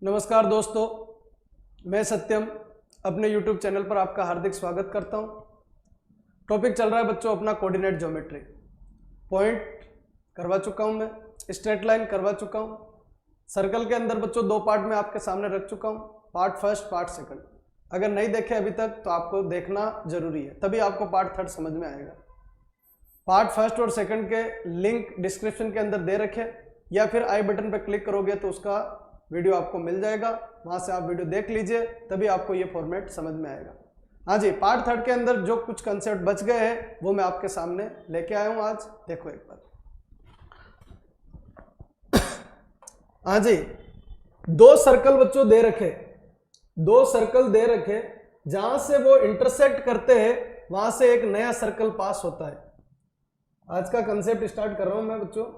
नमस्कार दोस्तों, मैं सत्यम अपने YouTube चैनल पर आपका हार्दिक स्वागत करता हूं। टॉपिक चल रहा है बच्चों अपना कोऑर्डिनेट ज्योमेट्री। पॉइंट करवा चुका हूं मैं, स्ट्रेट लाइन करवा चुका हूं। सर्कल के अंदर बच्चों दो पार्ट में आपके सामने रख चुका हूं, पार्ट फर्स्ट पार्ट सेकंड। अगर नहीं देखे अभी तक तो आपको देखना जरूरी है, तभी आपको पार्ट थर्ड समझ में आएगा। पार्ट फर्स्ट और सेकंड के लिंक डिस्क्रिप्शन के अंदर दे रखे, या फिर आई बटन पर क्लिक करोगे तो उसका वीडियो आपको मिल जाएगा, वहां से आप वीडियो देख लीजिए, तभी आपको ये फॉर्मेट समझ में आएगा। हाँ जी, पार्ट थर्ड के अंदर जो कुछ कंसेप्ट बच गए हैं वो मैं आपके सामने लेके आया हूं आज। देखो एक बार। हाँ जी, दो सर्कल बच्चों दे रखे, दो सर्कल दे रखे, जहां से वो इंटरसेक्ट करते हैं वहां से एक नया सर्कल पास होता है। आज का कंसेप्ट स्टार्ट कर रहा हूं मैं बच्चों।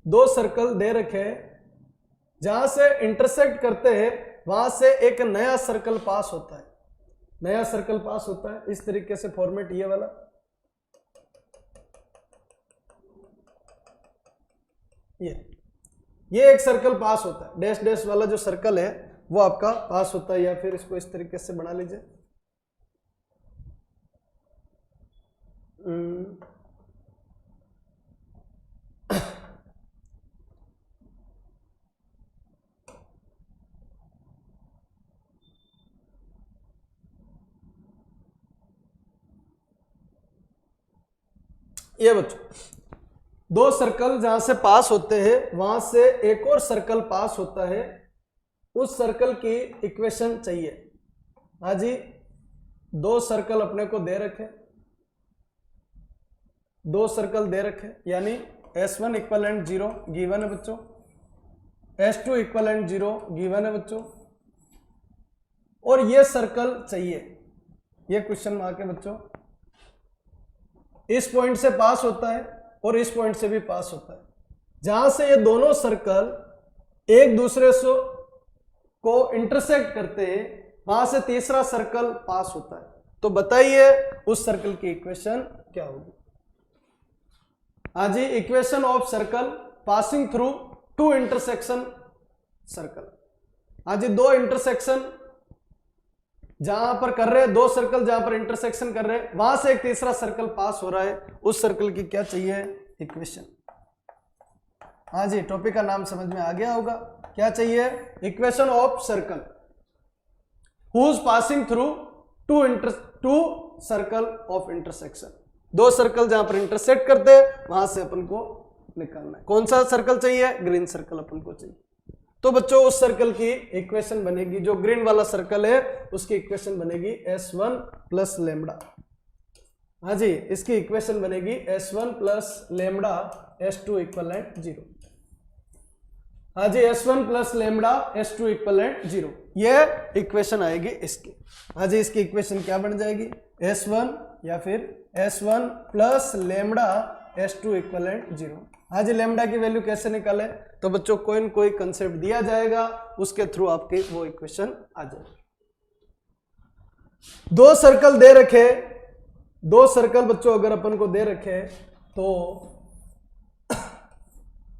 दो सर्कल दे रखे, जहां से इंटरसेक्ट करते हैं वहां से एक नया सर्कल पास होता है। नया सर्कल पास होता है इस तरीके से फॉर्मेट ये वाला। ये एक सर्कल पास होता है, डैश डैश वाला जो सर्कल है वो आपका पास होता है, या फिर इसको इस तरीके से बना लीजिए। ये बच्चों दो सर्कल जहां से पास होते हैं वहां से एक और सर्कल पास होता है, उस सर्कल की इक्वेशन चाहिए। हाँ जी, दो सर्कल अपने को दे रखे, दो सर्कल दे रखे, यानी S1 इक्वलेंट 0 गिवन है बच्चों, S2 इक्वलेंट 0 गिवन है बच्चों, और ये सर्कल चाहिए। ये क्वेश्चन मार्क है बच्चों। इस पॉइंट से पास होता है और इस पॉइंट से भी पास होता है। जहां से ये दोनों सर्कल एक दूसरे से को इंटरसेक्ट करते हैं वहां से तीसरा सर्कल पास होता है। तो बताइए उस सर्कल की इक्वेशन क्या होगी। हाँ जी, equation of circle passing through two intersection circle. हाँ जी, दो इंटरसेक्शन जहां पर कर रहे हैं, दो सर्कल जहां पर इंटरसेक्शन कर रहे हैं वहां से एक तीसरा सर्कल पास हो रहा है, उस सर्कल की क्या चाहिए इक्वेशन। हाँ जी, टॉपिक का नाम समझ में आ गया होगा। क्या चाहिए? Equation of circle whose passing through two circle of intersection. दो सर्कल जहां पर इंटरसेक्ट करते हैं वहां से अपन को निकालना है। कौन सा सर्कल चाहिए? ग्रीन सर्कल अपन को चाहिए। तो बच्चों उस सर्कल की इक्वेशन बनेगी, जो ग्रीन वाला सर्कल है उसकी इक्वेशन बनेगी S1 प्लस लेमडा। हाँ जी, इसकी इक्वेशन बनेगी S1 plus lambda S2 equivalent 0। हाँ जी, S1 plus lambda S2 equivalent 0, ये इक्वेशन आएगी इसकी। हाँ जी, इसकी इक्वेशन क्या बन जाएगी? S1 या फिर S1 plus lambda S2 equivalent 0। हाँ जी, लेमडा की वैल्यू कैसे निकाले? तो बच्चों कोई न कोई कंसेप्ट दिया जाएगा, उसके थ्रू आपकी वो इक्वेशन आ जाएगी। दो सर्कल दे रखे, दो सर्कल बच्चों अगर अपन को दे रखे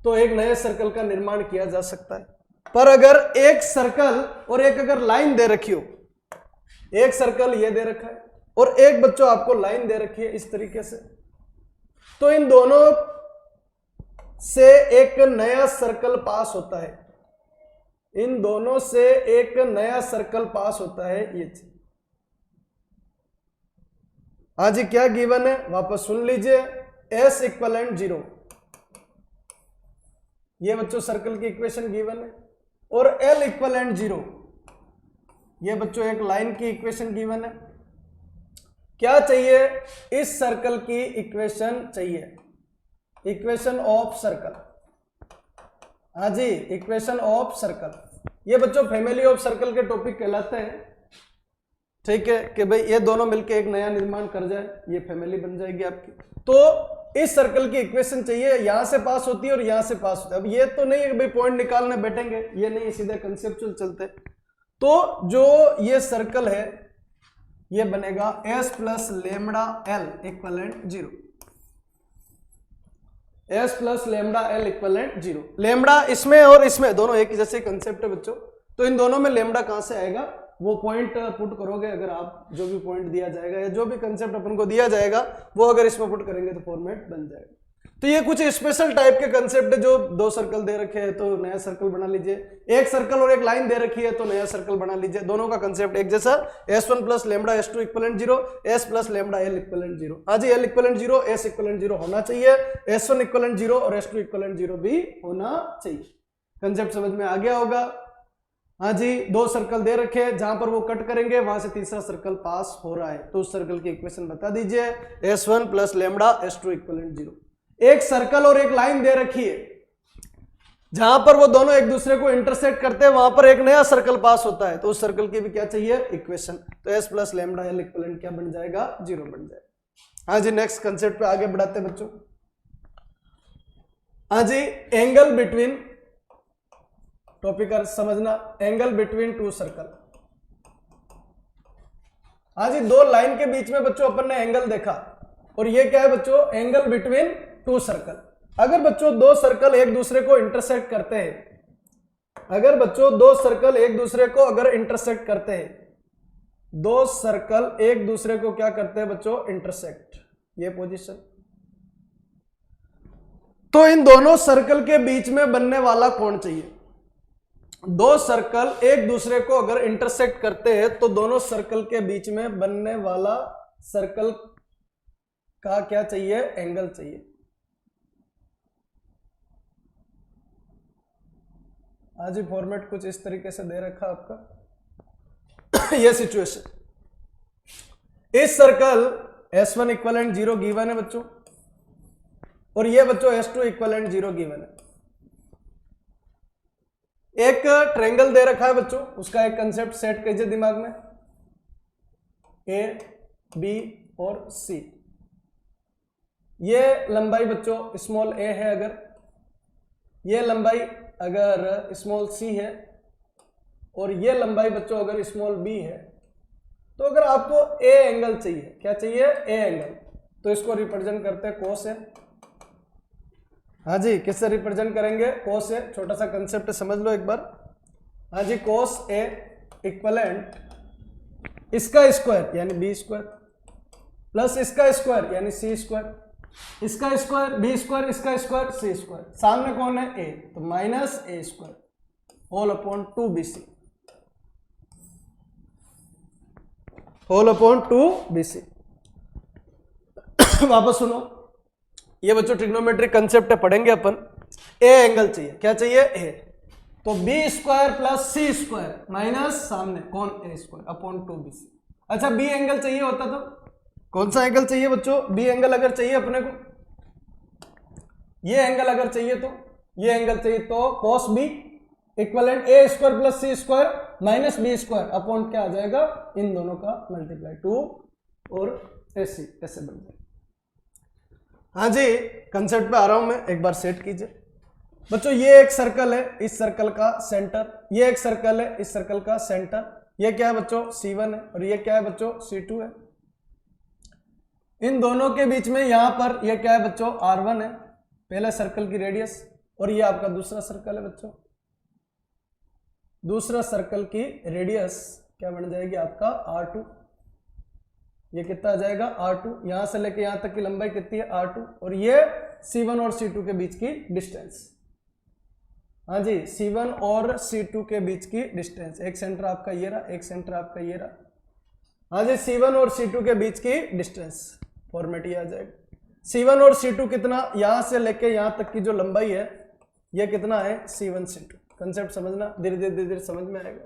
तो एक नए सर्कल का निर्माण किया जा सकता है। पर अगर एक सर्कल और एक अगर लाइन दे रखी हो, एक सर्कल ये दे रखा है और एक बच्चों आपको लाइन दे रखी है इस तरीके से, तो इन दोनों से एक नया सर्कल पास होता है। इन दोनों से एक नया सर्कल पास होता है। ये आज क्या गिवन है वापस सुन लीजिए। S इक्वलेंट 0, ये बच्चों सर्कल की इक्वेशन गिवन है, और L इक्वलेंट 0, ये बच्चों एक लाइन की इक्वेशन गिवन है। क्या चाहिए? इस सर्कल की इक्वेशन चाहिए, इक्वेशन ऑफ सर्कल। हाँ जी, इक्वेशन ऑफ सर्कल। ये बच्चों फैमिली ऑफ सर्कल के टॉपिक कहलाते हैं। ठीक है कि भाई ये दोनों मिलके एक नया निर्माण कर जाए, ये फैमिली बन जाएगी आपकी। तो इस सर्कल की इक्वेशन चाहिए, यहां से पास होती है और यहां से पास होता है। अब ये तो नहीं है कि भाई पॉइंट निकालने बैठेंगे, ये नहीं, सीधे कंसेप्चुअल चलते। तो जो ये सर्कल है ये बनेगा S plus lambda L equivalent 0। S plus lambda L equivalent 0। Lambda इसमें और इसमें दोनों एक ही जैसे कंसेप्ट है बच्चों। तो इन दोनों में लेमडा कहां से आएगा, वो पॉइंट पुट करोगे, अगर आप जो भी पॉइंट दिया जाएगा या जो भी कंसेप्ट अपन को दिया जाएगा वो अगर इसमें पुट करेंगे तो फॉर्मेट बन जाएगा। तो ये कुछ स्पेशल टाइप के कंसेप्ट है, जो दो सर्कल दे रखे हैं तो नया सर्कल बना लीजिए, एक सर्कल और एक लाइन दे रखी है तो नया सर्कल बना लीजिए, दोनों का कंसेप्ट एक जैसा, s1 plus lambda s2 equivalent 0, s plus lambda l equivalent 0। हाँ जी, l इक्वलेंट 0, s इक्वलेंट 0 होना चाहिए, s1 इक्वलेंट 0 और s2 इक्वलेंट 0 भी होना चाहिए। कंसेप्ट समझ में आ गया होगा। हाँ जी, दो सर्कल दे रखे हैं, जहां पर वो कट करेंगे वहां से तीसरा सर्कल पास हो रहा है, तो उस सर्कल की इक्वेशन बता दीजिए, s1 plus lambda s2 equivalent 0। एक सर्कल और एक लाइन दे रखी है, जहां पर वो दोनों एक दूसरे को इंटरसेक्ट करते हैं वहां पर एक नया सर्कल पास होता है, तो उस सर्कल की भी क्या चाहिए, इक्वेशन। तो s plus lambda l equivalent क्या बन जाएगा, 0 बन जाएगा। हाँ जी, नेक्स्ट कंसेप्ट पे आगे बढ़ाते हैं बच्चों। हाँ जी, एंगल बिटवीन, टॉपिक का समझना, एंगल बिटवीन टू सर्कल। हाँ जी, दो लाइन के बीच में बच्चों अपन ने एंगल देखा, और ये क्या है बच्चों, एंगल बिटवीन टू सर्कल। अगर बच्चों दो सर्कल एक दूसरे को इंटरसेक्ट करते हैं, अगर बच्चों दो सर्कल एक दूसरे को अगर इंटरसेक्ट करते हैं, दो सर्कल एक दूसरे को क्या करते हैं बच्चों, इंटरसेक्ट, ये पोजीशन, तो इन दोनों सर्कल के बीच में बनने वाला कोण चाहिए। दो सर्कल एक दूसरे को अगर इंटरसेक्ट करते हैं तो दोनों सर्कल के बीच में बनने वाला सर्कल का क्या चाहिए, एंगल चाहिए। आज ही फॉर्मेट कुछ इस तरीके से दे रखा आपका ये सिचुएशन, इस सर्कल s1 इक्वलेंट 0 गिवन है बच्चों, और ये बच्चों s2 इक्वलेंट 0 गिवन है। एक ट्रायंगल दे रखा है बच्चों, उसका एक कंसेप्ट सेट कीजिए दिमाग में, a b और c। ये लंबाई बच्चों स्मॉल a है, अगर ये लंबाई अगर स्मॉल c है, और ये लंबाई बच्चों अगर स्मॉल b है, तो अगर आपको a एंगल चाहिए, क्या चाहिए, a एंगल, तो इसको रिप्रेजेंट करते हैं cos a। हाँ जी, किससे रिप्रेजेंट करेंगे, cos a। छोटा सा कंसेप्ट समझ लो एक बार। हाँ जी, cos a इक्वलेंट इसका स्क्वायर यानी b स्क्वायर, प्लस इसका स्क्वायर यानी c स्क्वायर, इसका स्क्वायर b स्क्वायर, इसका स्क्वायर c स्क्वायर, सामने कौन है, a, तो minus a square whole upon 2bc, whole upon 2bc। वापस सुनो, ये बच्चों ट्रिग्नोमेट्रिक कंसेप्ट है, पढ़ेंगे अपन। a एंगल चाहिए, क्या चाहिए, a, तो b square plus c square minus सामने कौन, a स्क्वायर अपॉन 2bc। अच्छा, b एंगल चाहिए होता तो कौन सा एंगल चाहिए बच्चों, b एंगल अगर चाहिए अपने को, ये एंगल अगर चाहिए तो ये एंगल चाहिए, तो cos b equivalent a square plus c square minus b square upon क्या आ जाएगा, इन दोनों का मल्टीप्लाई 2 और ac, ऐसे बन जाएगा। हाँ जी, कंसेप्ट पे आ रहा हूं मैं, एक बार सेट कीजिए बच्चों। ये एक सर्कल है, इस सर्कल का सेंटर, ये एक सर्कल है, इस सर्कल का सेंटर, ये क्या है बच्चों, c1 है, और ये क्या है बच्चों, c2 है। इन दोनों के बीच में यहां पर ये क्या है बच्चों, r1 है, पहले सर्कल की रेडियस, और ये आपका दूसरा सर्कल है बच्चों, दूसरा सर्कल की रेडियस क्या बन जाएगी आपका r2। ये कितना आ जाएगा, r2, यहां से लेके यहां तक की लंबाई कितनी है, r2, और ये c1 और c2 के बीच की डिस्टेंस। हाँ जी, c1 और c2 के बीच की डिस्टेंस, एक सेंटर आपका ये रहा, एक सेंटर आपका ये रहा। हाँ जी, c1 और c2 के बीच की डिस्टेंस, फॉर्मेट ये आ जाएगा। c1 और c2 कितना, यहां से लेके यहां तक की जो लंबाई है ये कितना है, c1 c2। कंसेप्ट समझना, धीरे धीरे धीरे समझ में आएगा।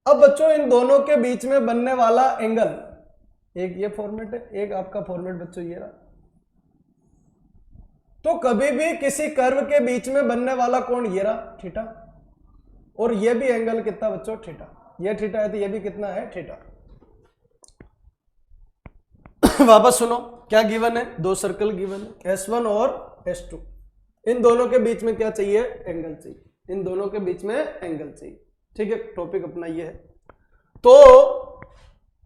अब बच्चों इन दोनों के बीच में बनने वाला एंगल, एक ये फॉर्मेट है, एक आपका फॉर्मेट बच्चों ये रहा। तो कभी भी किसी कर्व के बीच में बनने वाला कोण ये रहा, थीटा, और ये भी एंगल कितना बच्चों, थीटा। ये थीटा है तो ये भी कितना है, थीटा। वापस सुनो, क्या गिवन है, दो सर्कल गिवन है, s1 और s2। इन दोनों के बीच में क्या चाहिए, एंगल चाहिए, इन दोनों के बीच में एंगल चाहिए। ठीक है, टॉपिक अपना ये है। तो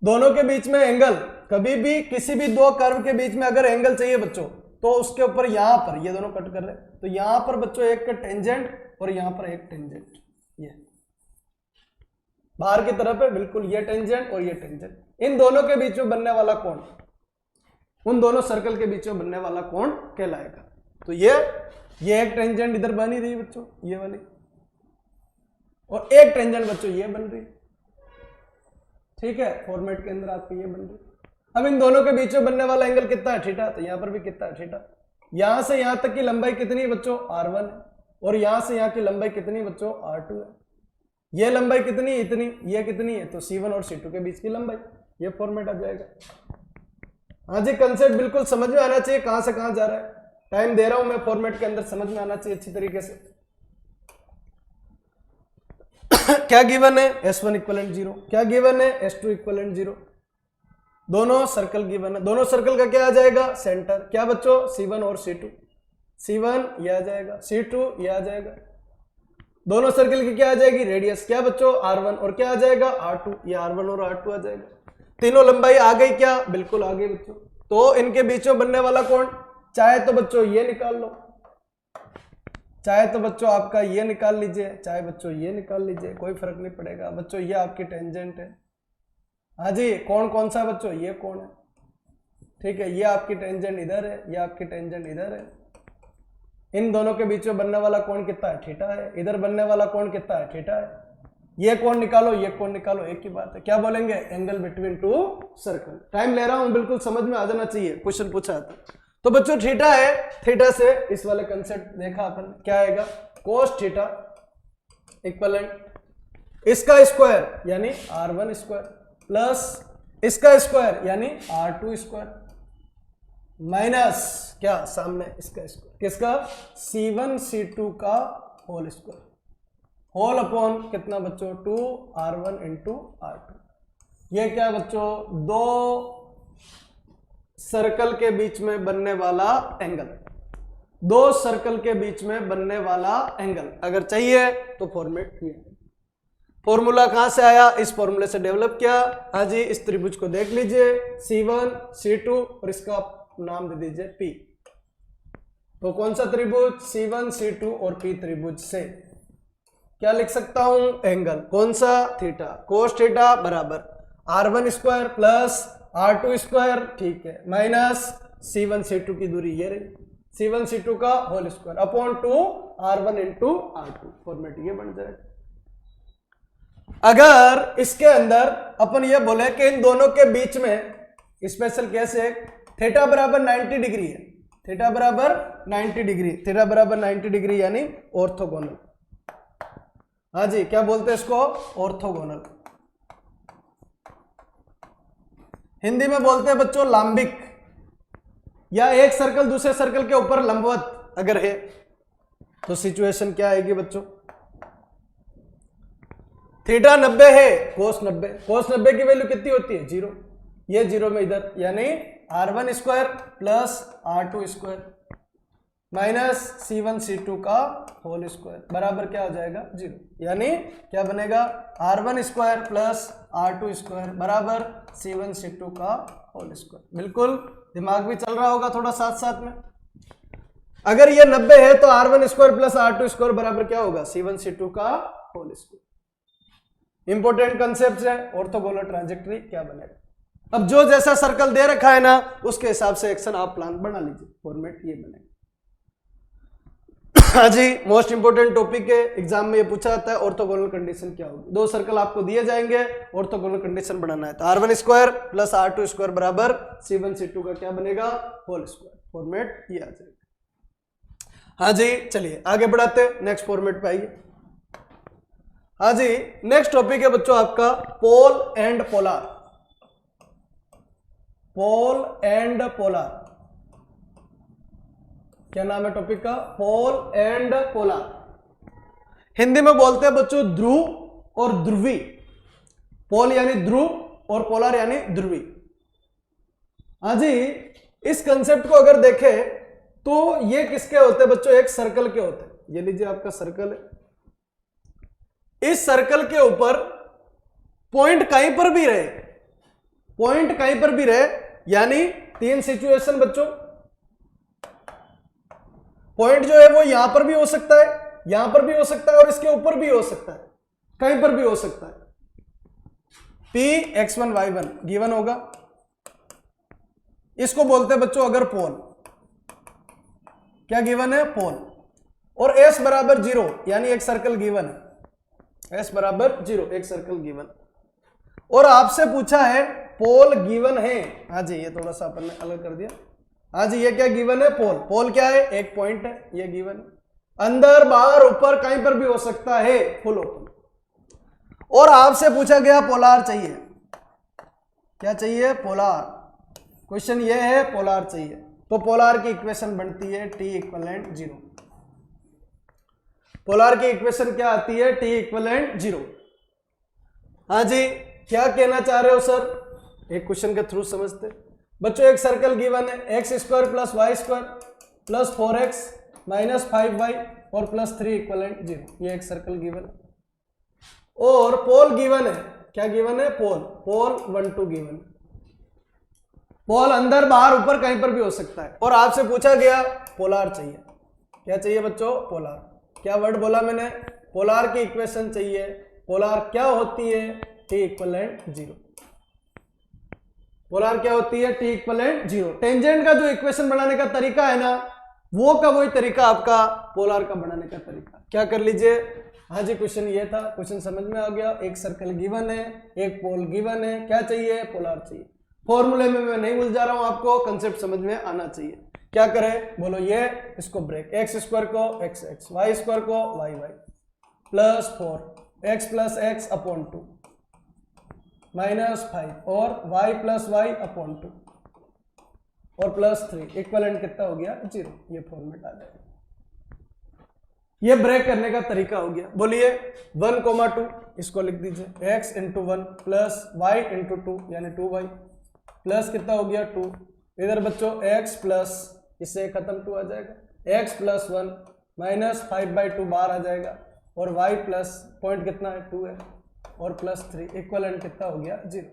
दोनों के बीच में एंगल, कभी भी किसी भी दो कर्व के बीच में अगर एंगल चाहिए बच्चों, तो उसके ऊपर यहां पर ये दोनों कट कर रहे हैं, तो यहां पर बच्चों एक टेंजेंट और यहां पर एक टेंजेंट, ये बाहर की तरफ है, बिल्कुल ये टेंजेंट और ये टेंजेंट, इन दोनों के बीच में बनने वाला कोण, उन दोनों सर्कल के बीच में बनने वाला कोण कहलाएगा। तो ये एक टेंजेंट इधर बन ही रही बच्चों, ये वाली, और एक टेंजेंट बच्चों ये बन रही, ठीक है, फॉर्मेट के अंदर आपकी ये बन रही। अब इन दोनों के बीच में बनने वाला एंगल कितना है, थीटा, तो यहां पर भी कितना है, थीटा। यहां से यहां तक की लंबाई कितनी है बच्चों, r1 है, और यहां से यहां की लंबाई कितनी बच्चों, r2 है। ये लंबाई कितनी, इतनी, ये कितनी है, तो c1 और c2 के बीच की लंबाई, ये फॉर्मेट आ जाएगा। हाँ जी, कंसेप्ट बिल्कुल समझ में आना चाहिए, कहां से कहां जा रहा है, टाइम दे रहा हूं मैं, फॉर्मेट के अंदर समझ में आना चाहिए अच्छी तरीके से। क्या गिवन है, S1 इक्वलेंट 0, क्या गिवन है, S2 इक्वलेंट 0, दोनों सर्कल गिवन है, दोनों सर्कल का क्या आ जाएगा, सेंटर, क्या बच्चों, C1 और C2, C1 ये आ जाएगा, C2 ये आ जाएगा, दोनों सर्कल की क्या आ जाएगी, रेडियस, क्या बच्चों, R1, और क्या आ जाएगा, R2, ये R1 और R2 आ जाएगा। तीनों लंबाई आ गई क्या, बिल्कुल आ गई बच्चों। तो इनके बीच में बनने वाला कोण, चाहे तो बच्चों ये निकाल लो, चाहे तो बच्चों आपका ये निकाल लीजिए, चाहे बच्चों ये निकाल लीजिए, कोई फर्क नहीं पड़ेगा बच्चों, ये आपकी टेंजेंट है। हाँ जी, कौन कौन सा बच्चों, ये कौन है, ठीक है, ये आपकी टेंजेंट इधर है, ये आपकी टेंजेंट इधर है, इन दोनों के बीच में बनने वाला कोण कितना है, थीटा है, इधर बनने वाला कोण कितना है, थीटा है। ये कोण निकालो, ये कोण निकालो, एक ही बात है, क्या बोलेंगे, angle between two circle. Time ले रहा हूं, बिल्कुल समझ में आ जाना चाहिए, क्वेश्चन पूछा था। तो बच्चों थीटा है, थीटा से इस वाले कंसेप्ट देखा अपन, क्या आएगा, कोस थीटा इक्वलेंट इसका स्क्वायर यानी r1 स्क्वायर प्लस इसका स्क्वायर यानी r2 स्क्वायर माइनस क्या सामने इसका स्क्वायर, किसका, C1 C2 का होल स्क्वायर, होल अपॉन कितना बच्चों, 2r1 इंटू r2। ये क्या बच्चों, दो सर्कल के बीच में बनने वाला एंगल, दो सर्कल के बीच में बनने वाला एंगल अगर चाहिए तो फॉर्मेट किया, फॉर्मूला कहां से आया, इस फॉर्मूले से डेवलप किया। हाँ जी, इस त्रिभुज को देख लीजिए, C1 C2 और इसका नाम दे दीजिए P। तो कौन सा त्रिभुज, C1 C2 और P त्रिभुज से क्या लिख सकता हूं, एंगल कौन सा, थीटा, कोस थीटा बराबर r1 square plus r2 square, ठीक है, माइनस C1 C2 की दूरी ये रही, C1 C2 का whole square upon 2r1 into r2, format ये बन जाएगा। अगर इसके अंदर अपन ये बोले कि इन दोनों के बीच में स्पेशल केस है, थीटा बराबर 90 डिग्री है, थीटा बराबर 90 डिग्री, थीटा बराबर 90 डिग्री यानी ऑर्थोगोनल। हाँ जी, क्या बोलते हैं इसको, ऑर्थोगोनल, हिंदी में बोलते हैं बच्चों लांबिक, या एक सर्कल दूसरे सर्कल के ऊपर लंबवत अगर है तो सिचुएशन क्या आएगी बच्चों, थीटा 90 है, कोस 90, कोस 90 की वैल्यू कितनी होती है, 0, ये 0 में इधर, यानी r1 square plus r2 square minus C1 C2 का होल स्क्वायर बराबर क्या हो जाएगा, 0, यानी क्या बनेगा, r1 square plus r2 square बराबर C1 C2 का होल स्क्वायर। बिल्कुल दिमाग भी चल रहा होगा थोड़ा साथ साथ में। अगर ये 90 है तो r1 square plus r2 square बराबर क्या होगा, C1 C2 का होल स्क्वायर। इंपॉर्टेंट कंसेप्ट है, ऑर्थोगोनल ट्रांजेक्टरी क्या बनेगा। अब जो जैसा सर्कल दे रखा है ना, उसके हिसाब से एक्शन आप प्लान बना लीजिए, फॉर्मेट ये बनेगा। हाँ जी, मोस्ट इंपोर्टेंट टॉपिक है, एग्जाम में ये पूछा जाता है, ऑर्थोगोनल कंडीशन क्या होगी। दो सर्कल आपको दिए जाएंगे, ऑर्थोगोनल कंडीशन बनाना है, तो r1 square plus r2 square बराबर C1 C2 का क्या बनेगा, होल स्क्वायर, फॉर्मेट ये आ जाएगा। हाँ जी, चलिए आगे बढ़ाते, नेक्स्ट फॉर्मेट पे आइए। हाँ जी, नेक्स्ट टॉपिक है बच्चों आपका pole and polar, pole and polar, क्या नाम है टॉपिक का, पोल एंड पोलार। हिंदी में बोलते हैं बच्चों ध्रुव और ध्रुवी, पोल यानी ध्रुव और पोलार यानी ध्रुवी। हाँ जी, इस कंसेप्ट को अगर देखें तो ये किसके होते हैं बच्चों, एक सर्कल के होते हैं। ये लीजिए आपका सर्कल है, इस सर्कल के ऊपर पॉइंट कहीं पर भी रहे, पॉइंट कहीं पर भी रहे, यानी तीन सिचुएशन बच्चों, पॉइंट जो है वो यहां पर भी हो सकता है, यहां पर भी हो सकता है और इसके ऊपर भी हो सकता है, कहीं पर भी हो सकता है। P x1 y1 गिवन होगा। इसको बोलते हैं बच्चों अगर पोल, क्या गिवन है? पोल। और S बराबर 0 यानी एक सर्कल गिवन है, S बराबर 0 एक सर्कल गिवन। और आपसे पूछा है पोल गिवन है। हाँ जी, ये थोड़ा सा अपन ने अलग कर दिया। हाँ जी, ये क्या गिवन है? पोल। पोल क्या है? एक पॉइंट है, ये गिवन है। अंदर बाहर ऊपर कहीं पर भी हो सकता है, फुल ओपन। और आपसे पूछा गया पोलार चाहिए। क्या चाहिए? पोलार। क्वेश्चन ये है पोलार चाहिए, तो पोलार की इक्वेशन बनती है T इक्वलेंट 0। पोलार की इक्वेशन क्या आती है? T equivalent 0। हाँ जी, क्या कहना चाह रहे हो सर? एक क्वेश्चन के थ्रू समझते बच्चों। एक सर्कल गिवन है, x square plus y square plus 4x minus 5y और प्लस 3 इक्वलेंट 0। ये एक सर्कल गिवन है। और पोल गिवन है। क्या गिवन है? पोल। पोल 1 2 गिवन। पोल अंदर बाहर ऊपर कहीं पर भी हो सकता है। और आपसे पूछा गया पोलार चाहिए। क्या चाहिए बच्चों? पोलार। क्या वर्ड बोला मैंने? पोलार की इक्वेशन चाहिए। पोलार क्या होती है? T equivalent 0। पोलार क्या होती है? T equivalent 0। टेंजेंट का जो इक्वेशन बनाने का तरीका है ना, वो का वही तरीका आपका पोलार का बनाने का तरीका। क्या कर लीजिए? हाँ जी, क्वेश्चन ये था। क्वेश्चन समझ में आ गया। एक सर्कल गिवन है, एक पोल गिवन है। क्या चाहिए? पोलार चाहिए। फॉर्मूले में मैं नहीं उलझा रहा हूं, आपको कंसेप्ट समझ में आना चाहिए। क्या करें? बोलो ये, इसको ब्रेक। एक्स स्क्वायर को एक्स एक्स, वाई स्क्वायर को y y plus 4x plus x upon 2 minus 5 और y प्लस वाई अपॉन 2 और प्लस 3 इक्वलेंट कितना हो गया? 0। ये फॉर्मेट आ जाएगा। ये ब्रेक करने का तरीका हो गया। बोलिए 1,2 इसको लिख दीजिए। x into 1 plus y into 2 यानी 2y प्लस कितना हो गया? 2। इधर बच्चों x प्लस, इससे खत्म 2 आ जाएगा। x प्लस 1 माइनस 5/2 बाहर आ जाएगा और y प्लस पॉइंट कितना है? 2 है और प्लस 3 इक्वलेंट कितना हो गया? 0।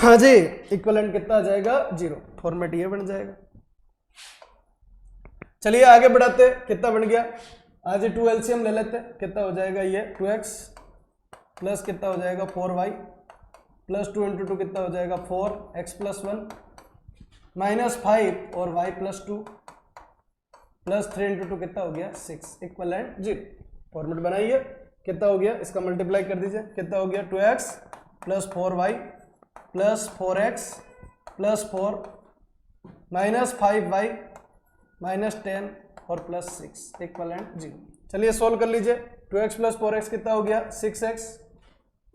हाँ जी, इक्वलेंट कितना आ जाएगा? 0। फॉर्मेट ये बन जाएगा। चलिए आगे बढ़ाते। कितना बन गया? आज 2 एलसीएम ले लेते। कितना हो जाएगा? ये 2x प्लस कितना हो जाएगा? 4y प्लस 2 इंटू 2 कितना हो जाएगा? 4x प्लस 1 माइनस 5 और y प्लस 2 प्लस 3 इंटू 2 कितना हो गया? 6 इक्वलेंट 0। फॉर्मेट बनाइए। कितना हो गया? इसका मल्टीप्लाई कर दीजिए। कितना हो गया? 2x plus 4y plus 4x plus 4 minus 5y minus 10 और प्लस 6 इक्वलेंट 0। चलिए सोल्व कर लीजिए। 2x प्लस 4x कितना हो गया? 6x,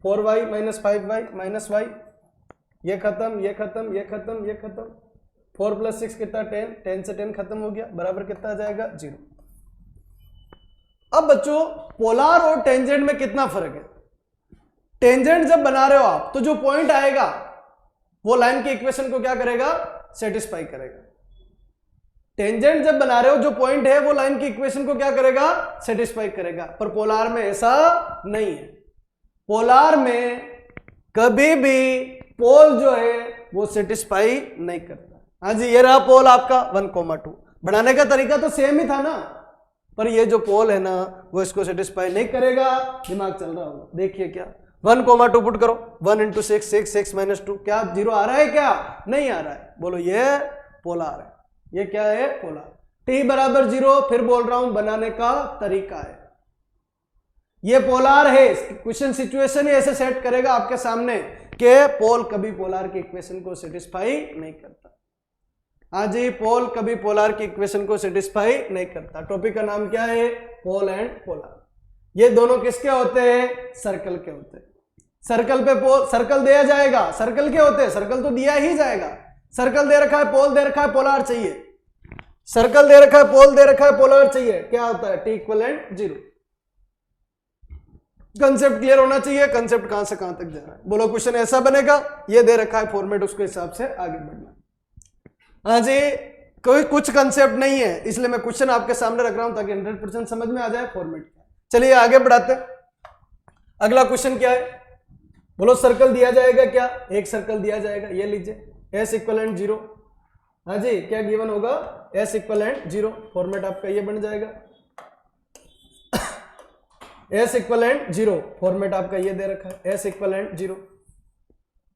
4y minus 5y minus y, ये खत्म, ये खत्म, ये खत्म, ये खत्म। 4 प्लस 6 कितना? 10, 10 से 10 खत्म हो गया, बराबर कितना आ जाएगा? 0। अब बच्चों पोलार और टेंजेंट में कितना फर्क है? टेंजेंट जब बना रहे हो आप, तो जो पॉइंट आएगा वो लाइन की इक्वेशन को क्या करेगा? सेटिस्फाई करेगा। टेंजेंट जब बना रहे हो, जो पॉइंट है वो लाइन की इक्वेशन को क्या करेगा? सेटिस्फाई करेगा। पर पोलार में ऐसा नहीं है। पोलार में कभी भी पोल जो है वो सेटिस्फाई नहीं करता। हाँ जी, ये रहा पोल आपका 1,2। बनाने का तरीका तो सेम ही था ना, पर ये जो पोल है ना वो इसको सेटिस्फाई नहीं करेगा। दिमाग चल रहा होगा। देखिए क्या 1,2 पुट करो। 1 इंटू 6 6 6 माइनस 2 क्या 0 आ रहा है? क्या नहीं आ रहा है? बोलो ये पोलार है। ये क्या है? पोलार। t बराबर 0 फिर बोल रहा हूं बनाने का तरीका है। ये पोलार है। क्वेश्चन सिचुएशन ही ऐसे सेट करेगा आपके सामने कि पोल कभी पोलार की इक्वेशन को सेटिस्फाई नहीं करता। हाँ जी, पोल कभी पोलार की इक्वेशन को सेटिस्फाई नहीं करता। टॉपिक का नाम क्या है? Pole and polar. ये दोनों किसके होते हैं? सर्कल के होते हैं। सर्कल पे पोल, सर्कल दिया जाएगा, सर्कल के होते हैं, सर्कल तो दिया ही जाएगा। सर्कल दे रखा है, पोल दे रखा है, पोलार चाहिए। सर्कल दे रखा है, पोल दे रखा है, पोलार चाहिए। क्या होता है? T equivalent 0। कंसेप्ट क्लियर होना चाहिए। कंसेप्ट कहां से कहां तक जा रहा है? बोलो क्वेश्चन ऐसा बनेगा, ये दे रखा है फॉर्मेट, उसके हिसाब से आगे बढ़ना। हाँ जी, कोई कुछ कंसेप्ट नहीं है, इसलिए मैं क्वेश्चन आपके सामने रख रहा हूं ताकि 100% समझ में आ जाए फॉर्मेट। चलिए आगे बढ़ाते। अगला क्वेश्चन क्या है? बोलो सर्कल दिया जाएगा क्या? एक सर्कल दिया जाएगा, ये लीजिए S इक्वलेंट 0। हाँ जी, क्या गिवन होगा? S equivalent 0। फॉर्मेट आपका ये बन जाएगा। एस इक्वलेंट 0, फॉर्मेट आपका ये दे रखा है, एस इक्वलेंट 0।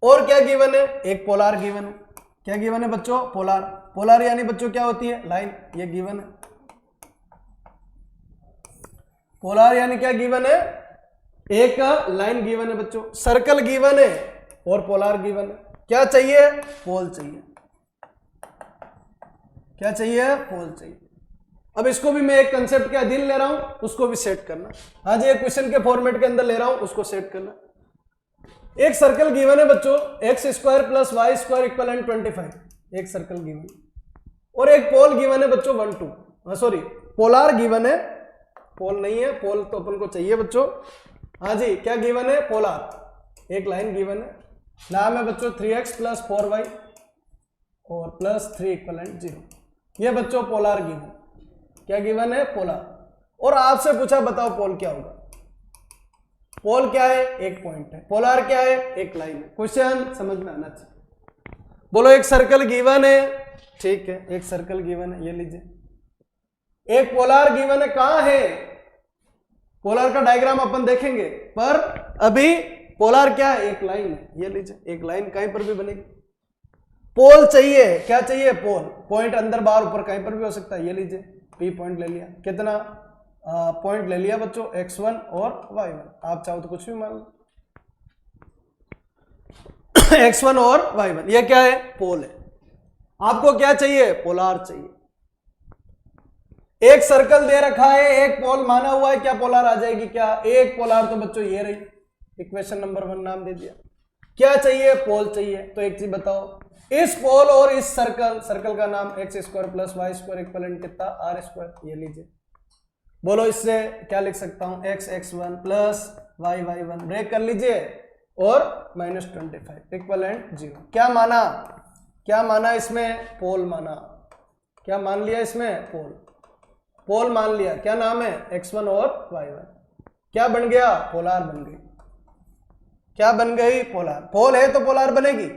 और क्या गिवन है, एक पोलार गिवन है। क्या गिवन है बच्चों, पोलार। पोलार यानी बच्चों क्या होती है, लाइन, ये गिवन है। पोलार यानी क्या गिवन है, एक लाइन गिवन है बच्चों, सर्कल गिवन है और पोलार गिवन है। क्या चाहिए, पोल चाहिए। क्या चाहिए, पोल चाहिए। अब इसको भी मैं एक कंसेप्ट के अधीन ले रहा हूं, उसको भी सेट करना। हाँ जी, एक क्वेश्चन के फॉर्मेट के अंदर ले रहा हूं, उसको सेट करना। एक सर्कल गिवन है बच्चों, x square plus y square equivalent 25, एक सर्कल गिवन। और एक पोल गिवन है बच्चों 1 2, सॉरी पोलार गिवन है, पोल नहीं है, पोल तो अपन को चाहिए बच्चों। हाँ जी, क्या गिवन है, पोलार, एक लाइन गिवन है, नाम है बच्चों 3x प्लस 4y और प्लस 3 इक्वलेंट 0। ये बच्चों पोलार गिवन, क्या गिवन है, पोलार। और आपसे पूछा बताओ पोल क्या होगा। पोल क्या है, एक पॉइंट है। पोलार क्या है, एक लाइन है। क्वेश्चन समझ में आना चाहिए। बोलो एक सर्कल गिवन है, ठीक है, एक सर्कल गिवन है, ये लीजिए। एक पोलार गिवन है, कहां है, पोलार का डायग्राम अपन देखेंगे, पर अभी पोलार क्या है, एक लाइन है, ये लीजिए। एक लाइन कहीं पर भी बनेगी। पोल चाहिए, क्या चाहिए, पोल। पॉइंट अंदर बाहर ऊपर कहीं पर भी हो सकता है, ये लीजिए, पी पॉइंट ले लिया। कितना पॉइंट ले लिया बच्चों, x1 और y1। आप चाहो तो कुछ भी मान लो, x1 और y1, ये क्या है, पोल है। आपको क्या चाहिए, पोलार चाहिए। एक सर्कल दे रखा है, एक पोल माना हुआ है, क्या पोलार आ जाएगी, क्या एक पोलार, तो बच्चों ये रही, इक्वेशन नंबर 1 नाम दे दिया। क्या चाहिए, पोल चाहिए। तो एक चीज बताओ, इस पोल और इस सर्कल, सर्कल का नाम x square plus y square equivalent कितना, आर स्क्वायर, ये लीजिए। बोलो इससे क्या लिख सकता हूं, x x1 plus Y y1, break कर लीजिए, और -25 इक्वलेंट 0। क्या माना, क्या माना इसमें, पोल माना। क्या मान लिया इसमें, पोल, पोल मान लिया। क्या नाम है, x1 और y1। क्या बन गया, पोलार बन गई। क्या बन गई, पोलार। पोल है तो पोलार बनेगी,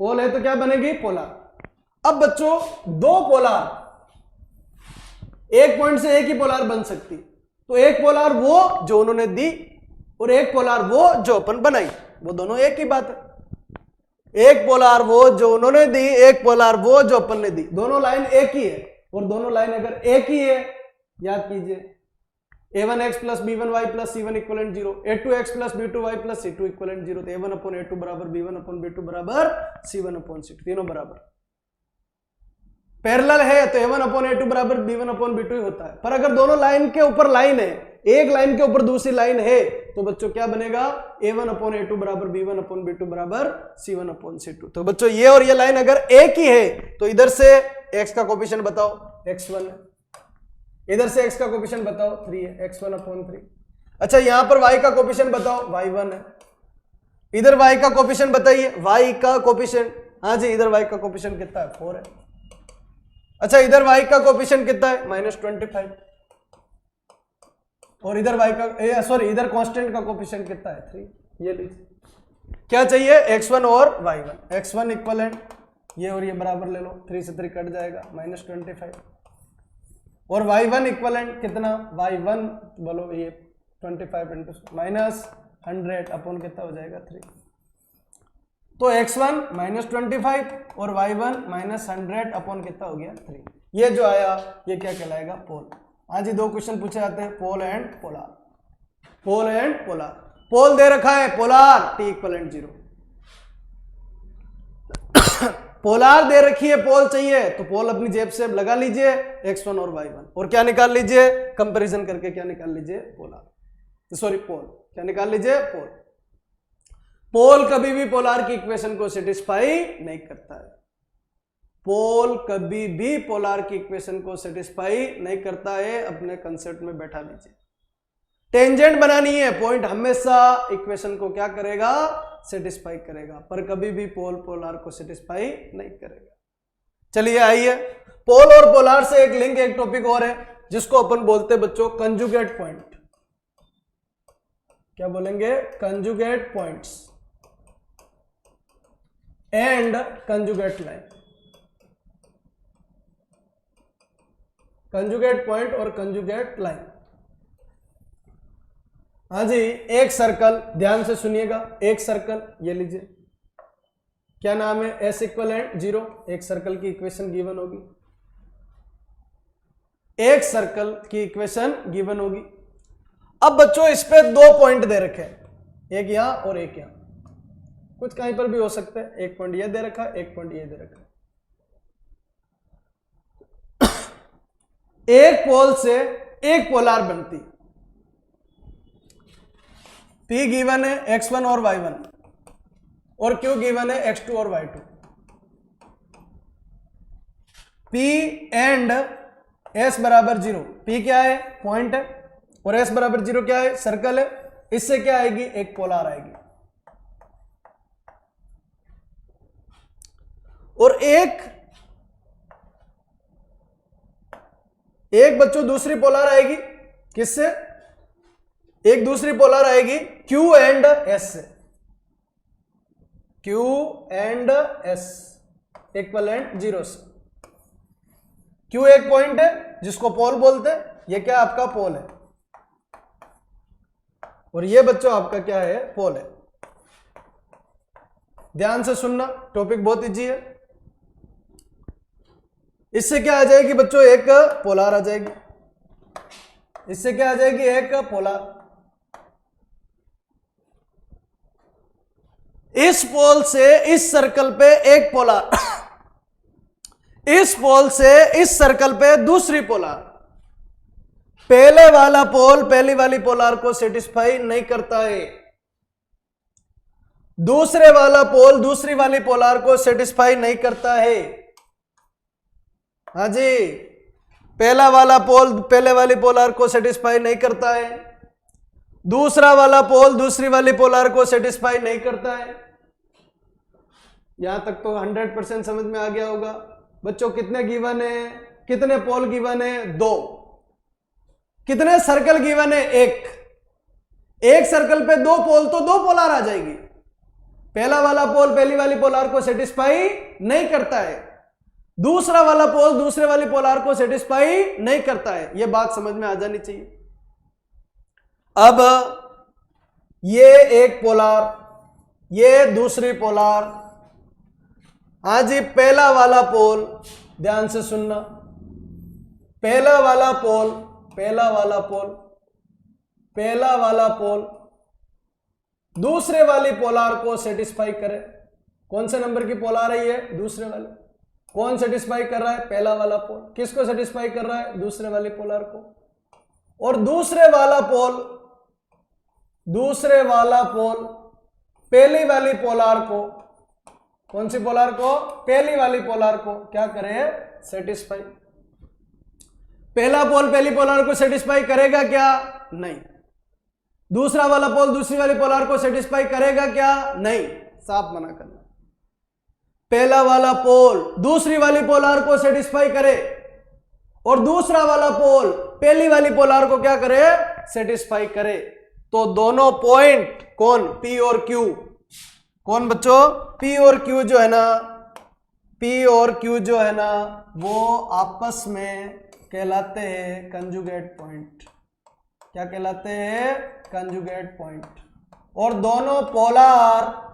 पोल है तो क्या बनेगी, पोलार। अब बच्चों दो पोलार, एक पॉइंट से एक ही पोलार बन सकती, तो एक पोलार वो जो उन्होंने दी और एक पोलार वो जो अपन बनाई, वो दोनों एक ही बात है। एक पोलार वो जो उन्होंने दी, एक पोलार वो जो अपन ने दी, दोनों लाइन एक ही है। और दोनों लाइन अगर एक ही है, याद कीजिए, a1x plus b1y plus c1 equivalent 0, a2x plus b2y plus c2 equivalent 0, तो a1 अपॉन a2 बराबर b1 अपॉन b2 बराबर c1 अपॉन c2, तीनों बराबर। पैरेलल है तो a1 अपॉन a2 बराबर b1 अपॉन b2 ही होता है। पर अगर दोनों लाइन के ऊपर लाइन है, एक लाइन के ऊपर दूसरी लाइन है, तो बच्चों क्या बनेगा, a1 अपॉन a2 बराबर b1 अपॉन b2 बराबर c1 अपॉन c2। तो बच्चों ये और ये लाइन अगर एक ही है, तो इधर से x का कोफिशिएंट बताओ, x1 है, इधर से x का कोफिशिएंट बताओ 3 है, x1 अपॉन 3। अच्छा यहां पर y का कोफिशिएंट बताओ, y1 है। इधर y का कोफिशिएंट बताइए, y का कोफिशिएंट, हाँ जी, इधर y का कोफिशिएंट कितना है, 4 है। अच्छा इधर y का कोफिशिएंट कितना है, -25। और इधर y का, सॉरी इधर कांस्टेंट का कोफिशिएंट कितना है, 3। ये लीजिए, क्या चाहिए, x1 और y1। x1 इक्वलेंट ये और ये बराबर ले लो, 3 से 3 कट जाएगा, -25। और y1 इक्वलेंट कितना, y1 बोलो ये 25 इंटू -100 अपॉन कितना हो जाएगा, 3। तो x1 -25 और y1 -100 अपॉन कितना हो गया, 3। ये जो आया ये क्या कहलाएगा, पोल। आज ही 2 क्वेश्चन पूछे जाते हैं, pole and polar. Pole and polar, pole दे रखा है पोलार t इक्वलेंट 0, पोलार दे रखी है, पोल चाहिए, तो पोल अपनी जेब से लगा लीजिए, x1 और y1, और क्या निकाल लीजिए, कंपैरिजन करके क्या निकाल लीजिए, पोलार, सॉरी पोल, क्या निकाल लीजिए, पोल। पोल कभी भी पोलार की इक्वेशन को सेटिस्फाई नहीं करता है। पोल कभी भी पोलार की इक्वेशन को सेटिस्फाई नहीं करता है, अपने कंसेप्ट में बैठा लीजिए। टेंजेंट बनानी है, पॉइंट हमेशा इक्वेशन को क्या करेगा, सेटिस्फाई करेगा, पर कभी भी पोल पोलार को सेटिस्फाई नहीं करेगा। चलिए आइए, पोल और पोलार से एक लिंक, एक टॉपिक और है जिसको अपन बोलते हैं बच्चों कंजुगेट पॉइंट। क्या बोलेंगे, conjugate points and conjugate line. Conjugate point और कंजुगेट लाइन, हाँ जी, एक सर्कल, ध्यान से सुनिएगा, एक सर्कल ये लीजिए, क्या नाम है, एस इक्वलेंट 0, एक सर्कल की इक्वेशन गिवन होगी, एक सर्कल की इक्वेशन गिवन होगी। अब बच्चों इस पे 2 पॉइंट दे रखे हैं, एक यहां और एक यहां, कुछ कहीं पर भी हो सकता है, एक पॉइंट ये दे रखा है, एक पॉइंट ये दे रखा है। एक पोल से एक पोलार बनती, P गिवन है x1 और y1 और Q गिवन है x2 और y2। P एंड S बराबर 0, P क्या है, पॉइंट है, और S बराबर 0 क्या है, सर्कल है। इससे क्या आएगी, एक पोलार आएगी, और एक बच्चों दूसरी पोलार आएगी, किससे, एक दूसरी पोलार आएगी Q एंड S से, Q एंड S इक्वलेंट 0 से। Q एक पॉइंट है जिसको पोल बोलते हैं, ये क्या आपका पोल है, और ये बच्चों आपका क्या है, पोल है। ध्यान से सुनना, टॉपिक बहुत इजी है। इससे क्या आ जाएगी बच्चों, एक पोलार आ जाएगी, इससे क्या आ जाएगी, एक पोलार। इस पोल से इस सर्कल पे एक पोलार, इस पोल से इस सर्कल पे दूसरी पोलार। पहले वाला पोल पहली वाली पोलार को सेटिस्फाई नहीं करता है, दूसरे वाला पोल दूसरी वाली पोलार को सेटिस्फाई नहीं करता है। हाँ जी, पहला वाला पोल पहले वाली पोलार को सेटिस्फाई नहीं करता है, दूसरा वाला पोल दूसरी वाली पोलार को सेटिस्फाई नहीं करता है। यहां तक तो 100% समझ में आ गया होगा। बच्चों कितने गिवन है, कितने पोल गिवन है, 2। कितने सर्कल गिवन है, एक सर्कल पे 2 पोल, तो 2 पोलार आ जाएगी। पहला वाला पोल पहली वाली पोलार को सेटिस्फाई नहीं करता है, दूसरा वाला पोल दूसरे वाली पोलार को सेटिस्फाई नहीं करता है। यह बात समझ में आ जानी चाहिए। अब ये एक पोलार, ये दूसरी पोलार। हाँ जी, पहला वाला पोल, ध्यान से सुनना, पहला वाला पोल दूसरे वाली पोलार को सेटिस्फाई करे। कौन से नंबर की पोलार है ये, दूसरे वाले। कौन सेटिस्फाई कर रहा है, पहला वाला पोल। किसको सेटिस्फाई कर रहा है, दूसरे वाली पोलार को। और दूसरे वाला पोल पहली वाली पोलार को, कौन सी पोलार को, पहली वाली पोलार को क्या करे, सेटिस्फाई। पहला पोल पहली पोलार को सेटिस्फाई करेगा क्या, नहीं। दूसरा वाला पोल दूसरी वाली पोलार को सेटिस्फाई करेगा क्या, नहीं, साफ मना करना। पहला वाला पोल दूसरी वाली पोलार को सेटिस्फाई करे और दूसरा वाला पोल पहली वाली पोलार को क्या करे, सेटिस्फाई करे, तो दोनों पॉइंट कौन, P और Q, कौन बच्चों, P और Q जो है ना, वो आपस में कहलाते हैं कंजुगेट पॉइंट। क्या कहलाते हैं, कंजुगेट पॉइंट। और दोनों पोलार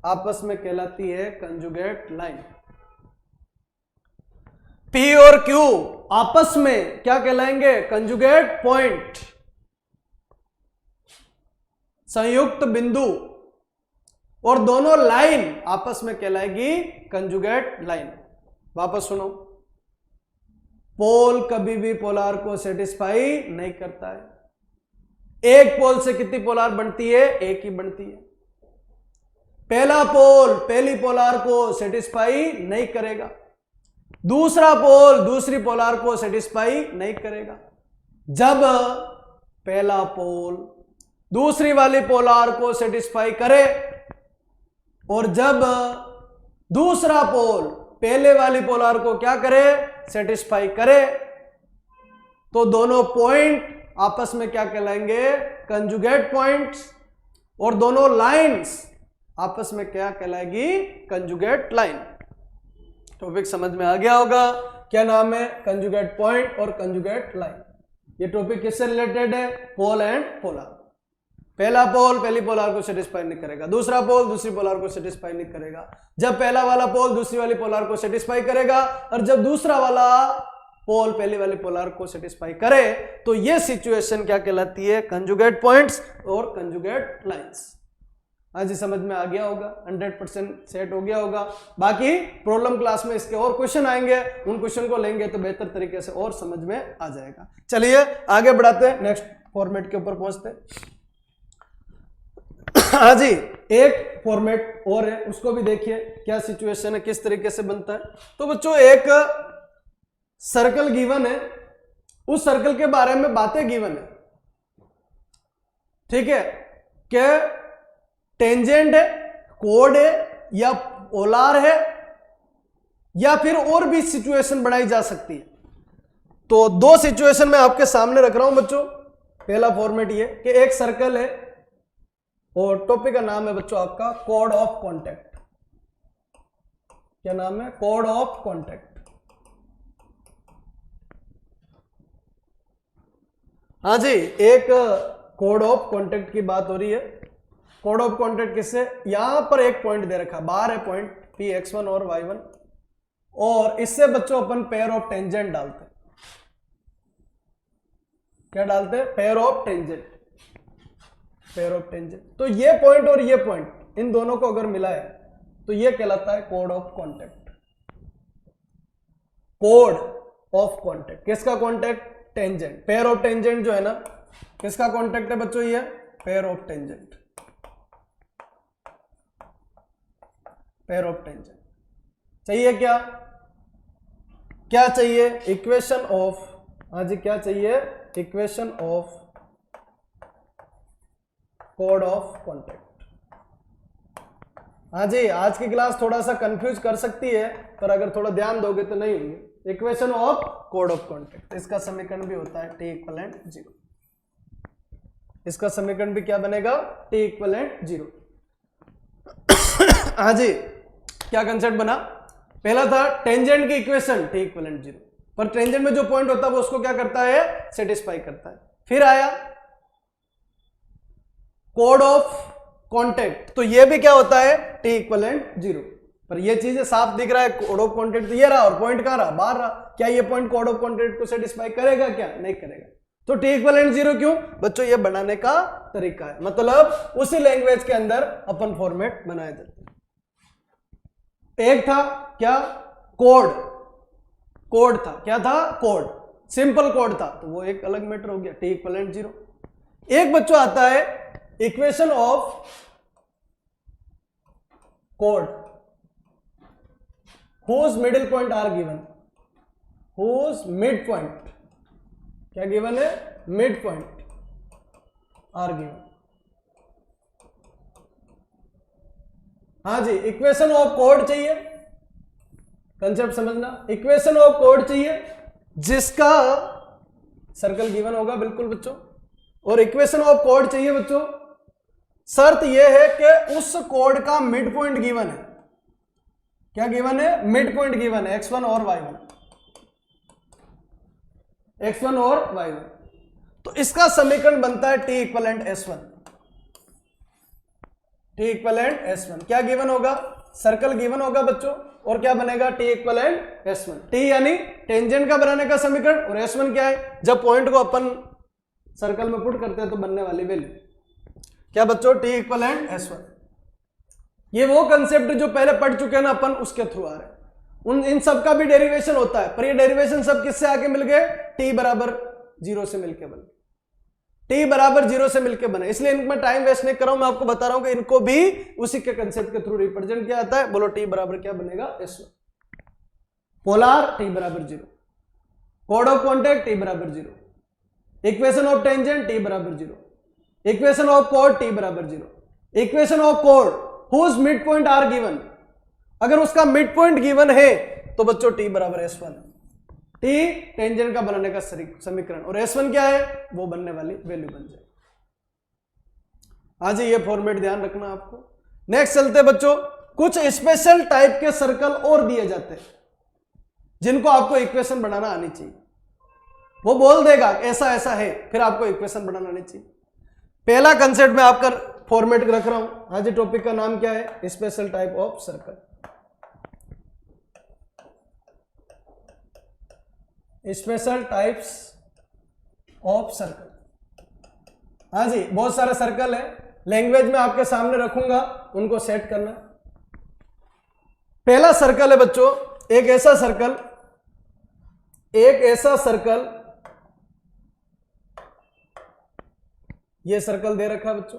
आपस में कहलाती है कंजुगेट लाइन। P और Q आपस में क्या कहलाएंगे, कंजुगेट पॉइंट, संयुक्त बिंदु। और दोनों लाइन आपस में कहलाएगी कंजुगेट लाइन। वापस सुनो, पोल कभी भी पोलार को सेटिस्फाई नहीं करता है। एक पोल से कितनी पोलार बनती है, एक ही बनती है। पहला पोल पहली पोलार को सेटिस्फाई नहीं करेगा, दूसरा पोल दूसरी पोलार को सेटिस्फाई नहीं करेगा। जब पहला पोल दूसरी वाली पोलार को सेटिस्फाई करे और जब दूसरा पोल पहले वाली पोलार को क्या करे, सेटिस्फाई करे, तो दोनों पॉइंट आपस में क्या कहलाएंगे, कंजुगेट पॉइंट्स। और दोनों लाइंस आपस में क्या कहलाएगी, कंजुगेट लाइन। टॉपिक समझ में आ गया होगा। क्या नाम है, कंजुगेट पॉइंट और कंजुगेट लाइन। ये टॉपिक किससे रिलेटेड है, पोल एंड पोलार। पहला पोल पहली पोलार को सेटिस्फाई नहीं करेगा, दूसरा पोल दूसरी पोलार को सेटिस्फाई नहीं करेगा। जब पहला वाला पोल दूसरी वाली पोलार को सेटिस्फाई करेगा और जब दूसरा वाला पोल पहली वाली पोलार को सेटिस्फाई करे तो ये सिचुएशन क्या कहलाती है? कंजुगेट पॉइंट्स और कंजुगेट लाइंस। आज समझ में आ गया होगा, 100% सेट हो गया होगा। बाकी प्रॉब्लम क्लास में इसके और क्वेश्चन आएंगे, उन क्वेश्चन को लेंगे तो बेहतर तरीके से और समझ में आ जाएगा। चलिए आगे बढ़ाते हैं, नेक्स्ट फॉर्मेट के ऊपर पहुंचते हैं। हाँ जी, एक फॉर्मेट और है, उसको भी देखिए क्या सिचुएशन है, किस तरीके से बनता है। तो बच्चों एक सर्कल गिवन है, उस सर्कल के बारे में बातें गिवन है, ठीक है, कि टेंजेंट है, कोड है या पोलार है या फिर और भी सिचुएशन बनाई जा सकती है। तो दो सिचुएशन मैं आपके सामने रख रहा हूं बच्चों। पहला फॉर्मेट ये कि एक सर्कल है और टॉपिक का नाम है बच्चों आपका कोड ऑफ कॉन्टैक्ट। क्या नाम है? कोड ऑफ कॉन्टैक्ट। हाँ जी, एक कोड ऑफ कॉन्टैक्ट की बात हो रही है। कोड ऑफ कॉन्टैक्ट किससे? यहां पर एक पॉइंट दे रखा, बाहर है पॉइंट पी x1 और y1, और इससे बच्चों अपन पेयर ऑफ टेंजेंट डालते हैं। क्या डालते हैं? Pair of tangent. Pair of tangent. तो ये पॉइंट और ये पॉइंट, इन दोनों को अगर मिला है तो ये कहलाता है कोड ऑफ कॉन्टैक्ट। कोड ऑफ कॉन्टैक्ट किसका? Contact tangent. Pair of tangent जो है ना, किसका कॉन्टैक्ट है बच्चों? ये pair of tangent. Pair of tangent चाहिए क्या? क्या चाहिए? इक्वेशन ऑफ, हाँ जी क्या चाहिए? Equation of code of contact. हाँ जी, आज की क्लास थोड़ा सा कंफ्यूज कर सकती है, पर अगर थोड़ा ध्यान दोगे तो नहीं होंगे। Equation of code of contact, इसका समीकरण भी होता है T = 0। इसका समीकरण भी क्या बनेगा? T = 0। हाँ जी, क्या कंसेप्ट बना? पहला था टेंजेंट की इक्वेशन T = 0, पर टेंजेंट में जो पॉइंट होता है वो उसको क्या करता है? सेटिस्फाई करता है। फिर आया कोड ऑफ कॉन्टैक्ट, तो ये भी क्या होता है? T = 0। पर ये चीजें साफ दिख रहा है, कोड ऑफ कॉन्टैक्ट तो ये रहा और पॉइंट कहां रहा? बाहर रहा। क्या ये पॉइंट कोड ऑफ कॉन्टैक्ट को सेटिस्फाई करेगा? क्या नहीं करेगा। तो T = 0 क्यों बच्चों? ये बनाने का तरीका है, मतलब उसी लैंग्वेज के अंदर अपन फॉर्मेट बनाए जाते हैं। एक था क्या? कोड। कोड था, क्या था? कोड, सिंपल कोड था, तो वो एक अलग मैटर हो गया, T = 0। एक बच्चों आता है इक्वेशन ऑफ कोड whose middle point are given, whose mid point, क्या गिवन है? Mid point are given. हाँ जी, इक्वेशन ऑफ कोड चाहिए, कंसेप्ट समझना। इक्वेशन ऑफ कोड चाहिए जिसका सर्कल गिवन होगा, बिल्कुल बच्चों। और इक्वेशन ऑफ कोड चाहिए बच्चों, शर्त यह है कि उस कोड का मिड पॉइंट गिवन है। क्या गिवन है? मिड पॉइंट गिवन है, x1 और y1, x1 और y1। तो इसका समीकरण बनता है T = S1। T = S1 क्या गिवन होगा? सर्कल गिवन होगा बच्चों, और क्या बनेगा? T = S1। T यानी टेंजेंट का बनाने का समीकरण, और S1 क्या है? जब पॉइंट को अपन सर्कल में पुट करते हैं तो बनने वाली वैल्यू। क्या बच्चों? T = S1। ये वो कंसेप्ट जो पहले पढ़ चुके हैं ना अपन, उसके थ्रू आ रहे हैं। इन सब का भी डेरिवेशन होता है, पर ये डेरिवेशन सब किससे आके मिल गए? T = 0 से मिलके बने। T = 0 से मिलके बने, इसलिए इनमें टाइम वेस्ट नहीं कर रहा हूं, मैं आपको बता रहा हूं कि इनको भी उसी के कंसेप्ट के थ्रू रिप्रेजेंट किया जाता है। बोलो T = क्या बनेगा? S1। पोलार T = 0, कोड of contact T = 0, equation of tangent T = 0, equation of कोड T = 0, इक्वेशन ऑफ कोड whose mid point are given. अगर उसका मिड पॉइंट गिवन है तो बच्चों T = S1। T टेंजेंट का बनाने का समीकरण, और S1 क्या है? वो बनने वाली वैल्यू बन जाए। आज ये फॉर्मेट ध्यान रखना आपको। नेक्स्ट चलते बच्चों, कुछ स्पेशल टाइप के सर्कल और दिए जाते हैं जिनको आपको इक्वेशन बनाना आनी चाहिए। वो बोल देगा ऐसा ऐसा है, फिर आपको इक्वेशन बनाना आनी चाहिए। पहला कंसेप्ट में आपका फॉर्मेट रख रहा हूं। आज टॉपिक का नाम क्या है? Special type of circle. Special types of circle. हाँ जी, बहुत सारे सर्कल है, लैंग्वेज में आपके सामने रखूंगा, उनको सेट करना। पहला सर्कल है बच्चों, एक ऐसा सर्कल, ये सर्कल दे रखा है बच्चों,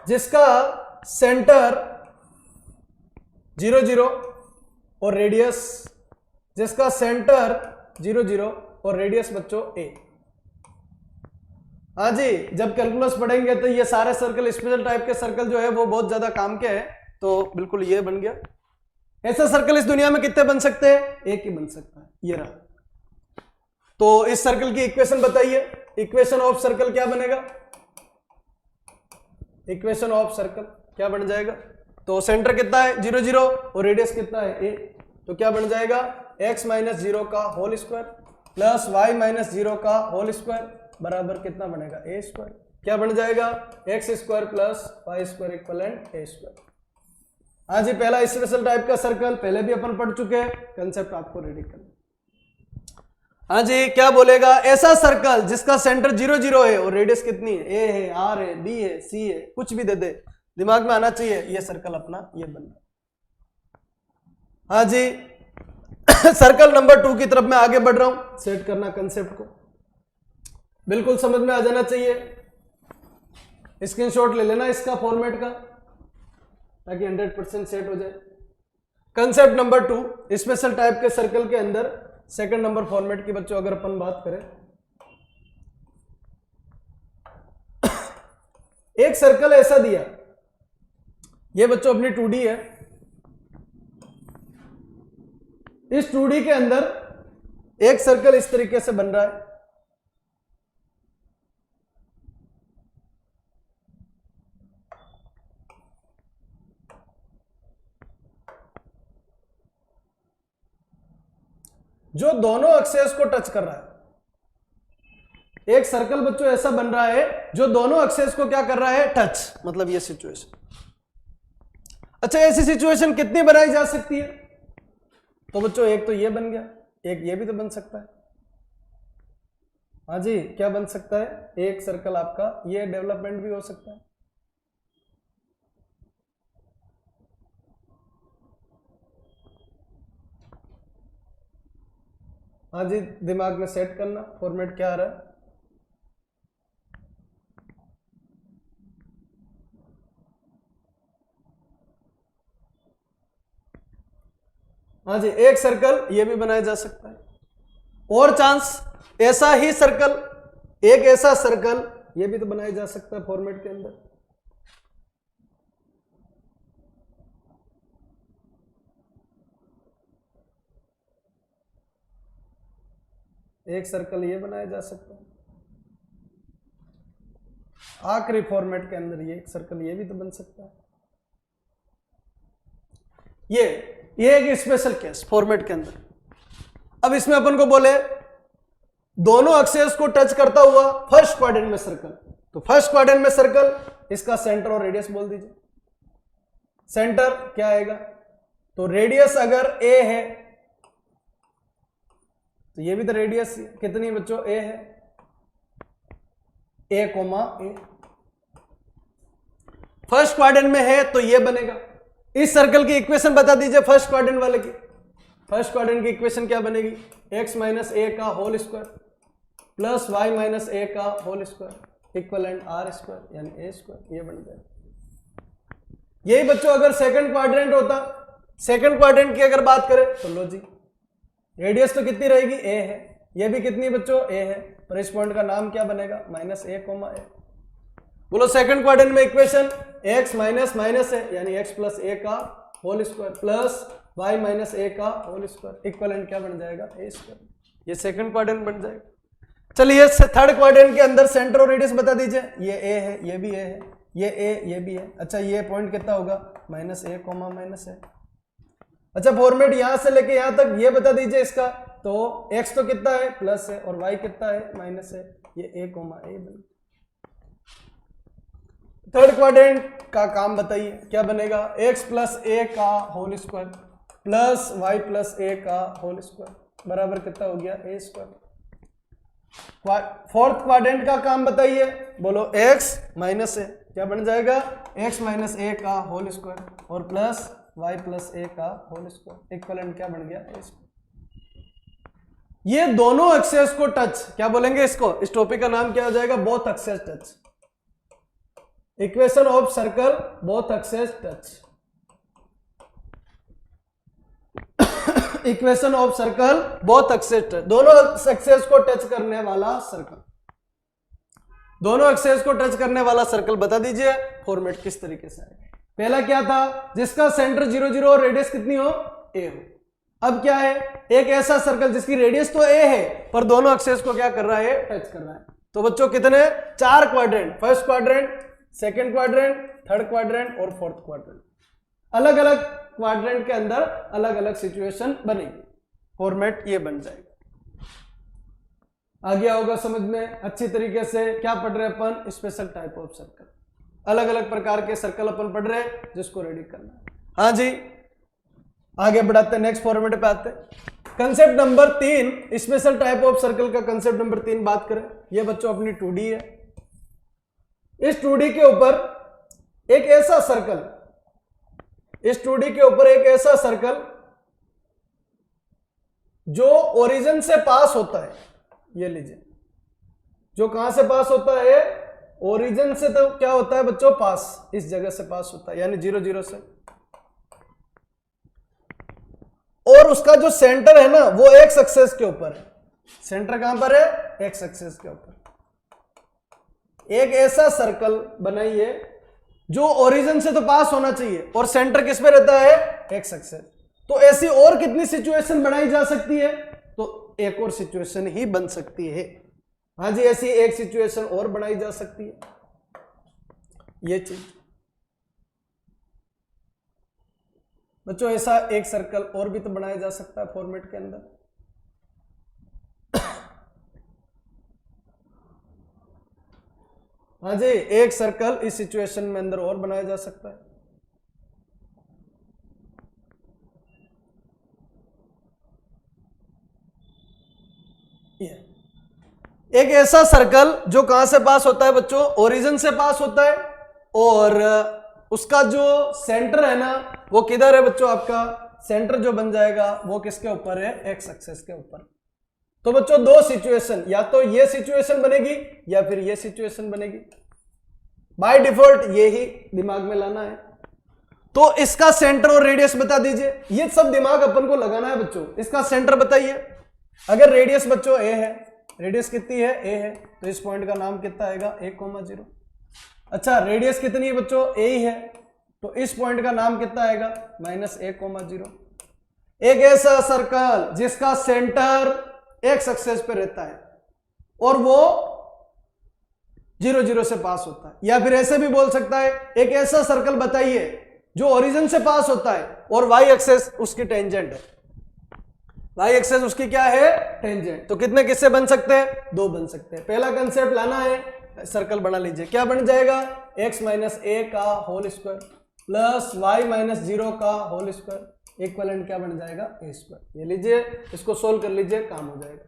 जिसका सेंटर 0 0 और रेडियस, जिसका सेंटर 0 0 और रेडियस बच्चों a। हाँ जी, जब कैलकुलस पढ़ेंगे तो ये सारे सर्कल, स्पेशल टाइप के सर्कल जो है वो बहुत ज्यादा काम के हैं। तो बिल्कुल ये बन गया। ऐसा सर्कल इस दुनिया में कितने बन सकते हैं? एक ही बन सकता है, ये रहा। तो इस सर्कल की इक्वेशन बताइए। इक्वेशन ऑफ सर्कल क्या बनेगा? इक्वेशन ऑफ सर्कल क्या बन जाएगा? तो सेंटर कितना है? 0 0 और रेडियस कितना है? a। तो क्या बन जाएगा? x माइनस 0 का whole square plus y minus 0 का होल स्क्वायर बराबर कितना बनेगा? a square. क्या बन जाएगा? x square plus y square equivalent a square. हाँ जी, पहला स्पेशल टाइप का सर्कल पहले भी अपन पढ़ चुके हैं, कंसेप्ट आपको रेडी करना। हाँ जी, क्या बोलेगा? ऐसा सर्कल जिसका सेंटर 0 0 है और रेडियस कितनी है? a है, r है, b है, c है, कुछ भी दे दे, दिमाग में आना चाहिए। ये सर्कल अपना ये बनना। हाँ जी, सर्कल नंबर 2 की तरफ मैं आगे बढ़ रहा हूं। सेट करना कंसेप्ट को, बिल्कुल समझ में आ जाना चाहिए। स्क्रीनशॉट ले लेना इसका फॉर्मेट का, ताकि 100% सेट हो जाए। कंसेप्ट नंबर 2, स्पेशल टाइप के सर्कल के अंदर सेकंड नंबर फॉर्मेट की बच्चों अगर अपन बात करें, एक सर्कल ऐसा दिया, ये बच्चों अपनी 2D है। इस 2D के अंदर एक सर्कल इस तरीके से बन रहा है। जो दोनों एक्सेस को टच कर रहा है। एक सर्कल बच्चों ऐसा बन रहा है जो दोनों एक्सेस को क्या कर रहा है? टच, मतलब ये सिचुएशन। अच्छा, ऐसी सिचुएशन कितनी बनाई जा सकती है? तो बच्चों एक तो ये बन गया, एक ये भी तो बन सकता है। हाँ जी, क्या बन सकता है? एक सर्कल आपका ये डेवलपमेंट भी हो सकता है। हाँ जी, दिमाग में सेट करना फॉर्मेट क्या आ रहा है। हाँ जी, एक सर्कल ये भी बनाया जा सकता है। और चांस ऐसा ही सर्कल, एक ऐसा सर्कल ये भी तो बनाया जा सकता है फॉर्मेट के अंदर। एक सर्कल ये बनाया जा सकता है। आखिरी फॉर्मेट के अंदर ये एक सर्कल ये भी तो बन सकता है। ये एक स्पेशल केस फॉर्मेट के अंदर। अब इसमें अपन को बोले दोनों एक्सेस को टच करता हुआ फर्स्ट क्वाड्रेंट में सर्कल, तो फर्स्ट क्वाड्रेंट में सर्कल, इसका सेंटर और रेडियस बोल दीजिए। सेंटर क्या आएगा? तो रेडियस अगर a है तो ये भी तो रेडियस कितनी बच्चों? a है, a, a। फर्स्ट क्वाड्रेंट में है तो ये बनेगा। इस सर्कल की इक्वेशन बता दीजिए फर्स्ट क्वाड्रेंट वाले की। फर्स्ट क्वाड्रेंट की इक्वेशन क्या बनेगी? x माइनस a का whole square plus y minus a का whole square equivalent r square यानी a स्क्वायर, ये बन जाएगा। यही बच्चों अगर सेकंड क्वाड्रेंट होता, सेकंड क्वाड्रेंट की अगर बात करें तो लो जी, रेडियस तो कितनी रहेगी? a है, ये भी कितनी बच्चों? a है, पर इस पॉइंट का नाम क्या बनेगा? Minus a, a। बोलो सेकंड क्वाड्रेंट में इक्वेशन x माइनस माइनस है यानी x प्लस a का whole square plus y minus a का होल स्क्वायर इक्वलेंट क्या बन जाएगा? a square. ये सेकंड क्वाड्रेंट बन जाएगा। चलिए थर्ड क्वाड्रेंट के अंदर सेंटर और रेडियस बता दीजिए। ये a है, ये भी a है, ये a, ये भी है। अच्छा, ये पॉइंट कितना होगा? माइनस a, माइनस है। अच्छा, फॉर्मेट यहां से लेके यहां तक ये बता दीजिए इसका। तो x तो कितना है? प्लस है, और y कितना है? माइनस है। ये a, a बन। थर्ड क्वाड्रेंट का काम बताइए, क्या बनेगा? x प्लस ए का whole square plus y plus a का होल स्क्वायर बराबर कितना हो गया? ए स्क्वायर। फोर्थ क्वाड्रेंट का काम बताइए, बोलो x माइनस ए, क्या बन जाएगा? x माइनस ए का होल स्क्वायर और प्लस y प्लस ए का होल स्क्वायर, इक्वलेंट क्या बन गया? ए स्क्वायर। ये दोनों एक्सेस को टच, क्या बोलेंगे इसको? इस टॉपिक का नाम क्या हो जाएगा? Both axes touch. Equation of circle both axes touch. Equation of circle both axes touch, दोनों एक्सेस को टच करने वाला सर्कल, दोनों एक्सेस को टच करने वाला सर्कल बता दीजिए फॉर्मेट किस तरीके से आएगा। पहला क्या था? जिसका सेंटर 0 0 और रेडियस कितनी हो? ए हो। अब क्या है? एक ऐसा सर्कल जिसकी रेडियस तो ए है पर दोनों एक्सेस को क्या कर रहा है? टच कर रहा है। तो बच्चों कितने? 4 quadrant, first quadrant, second quadrant, third quadrant और फोर्थ क्वाड्रेंट। अलग अलग क्वाड्रेंट के अंदर अलग अलग सिचुएशन बनेगी, फॉर्मेट ये बन जाएगा। आ गया होगा समझ में अच्छी तरीके से। क्या पढ़ रहे अपन? स्पेशल टाइप ऑफ सर्कल, अलग अलग प्रकार के सर्कल अपन पढ़ रहे हैं जिसको रेडी करना है। हाँ जी, आगे बढ़ाते हैं, नेक्स्ट फॉर्मेट पे आते हैं। Concept number 3, special type of circle का कंसेप्ट नंबर 3 बात करें। ये बच्चों अपनी 2D है। इस 2D के ऊपर एक ऐसा सर्कल, इस 2D के ऊपर एक ऐसा सर्कल जो ओरिजिन से पास होता है, ये लीजिए, जो कहां से पास होता है? ओरिजिन से। तो क्या होता है बच्चों? पास, इस जगह से पास होता है, यानी 0 0 से। और उसका जो सेंटर है ना वो एक्स एक्सेस के ऊपर है। सेंटर कहां पर है? एक्स एक्सेस के ऊपर। एक ऐसा सर्कल बनाइए जो ओरिजिन से तो पास होना चाहिए और सेंटर किस पे रहता है? X axis. तो ऐसी और कितनी सिचुएशन बनाई जा सकती है? तो एक और सिचुएशन ही बन सकती है। हाँ जी, ऐसी एक सिचुएशन और बनाई जा सकती है। ये चीज बच्चों, ऐसा एक सर्कल और भी तो बनाया जा सकता है फॉर्मेट के अंदर। हाँ जी, एक सर्कल इस सिचुएशन में अंदर और बनाया जा सकता है। एक ऐसा सर्कल जो कहां से पास होता है बच्चों? ओरिजिन से पास होता है और उसका जो सेंटर है ना वो किधर है बच्चों? आपका सेंटर जो बन जाएगा वो किसके ऊपर है? एक्स एक्सेस के ऊपर। तो बच्चों दो सिचुएशन, या तो ये सिचुएशन बनेगी या फिर ये सिचुएशन बनेगी। बाय डिफॉल्ट ये ही दिमाग में लाना है। तो इसका सेंटर और रेडियस बता दीजिए। ये सब दिमाग अपन को लगाना है बच्चों। इसका सेंटर बताइए। अगर रेडियस बच्चों ए है, रेडियस कितनी है? ए है, तो इस पॉइंट का नाम कितना आएगा? 1,0। अच्छा, रेडियस कितनी है बच्चों? ए ही है, तो इस पॉइंट का नाम कितना आएगा? -1,0। एक ऐसा सर्कल जिसका सेंटर एक्स एक्सेस पे रहता है और वो 0 0 से पास होता है। या फिर ऐसे भी बोल सकता है, एक ऐसा सर्कल बताइए जो ओरिजिन से पास होता है और वाई एक्सेस उसकी टेंजेंट है। वाई एक्सेस उसकी क्या है? टेंजेंट। तो कितने किससे बन सकते हैं? 2 बन सकते हैं। पहला कंसेप्ट लाना है, सर्कल बना लीजिए। क्या बन जाएगा? x माइनस ए का whole square plus y minus 0 का होल स्क्वायर इक्वलेंट क्या बन जाएगा? A square. ये लीजिए, इसको सोल्व कर लीजिए, काम हो जाएगा।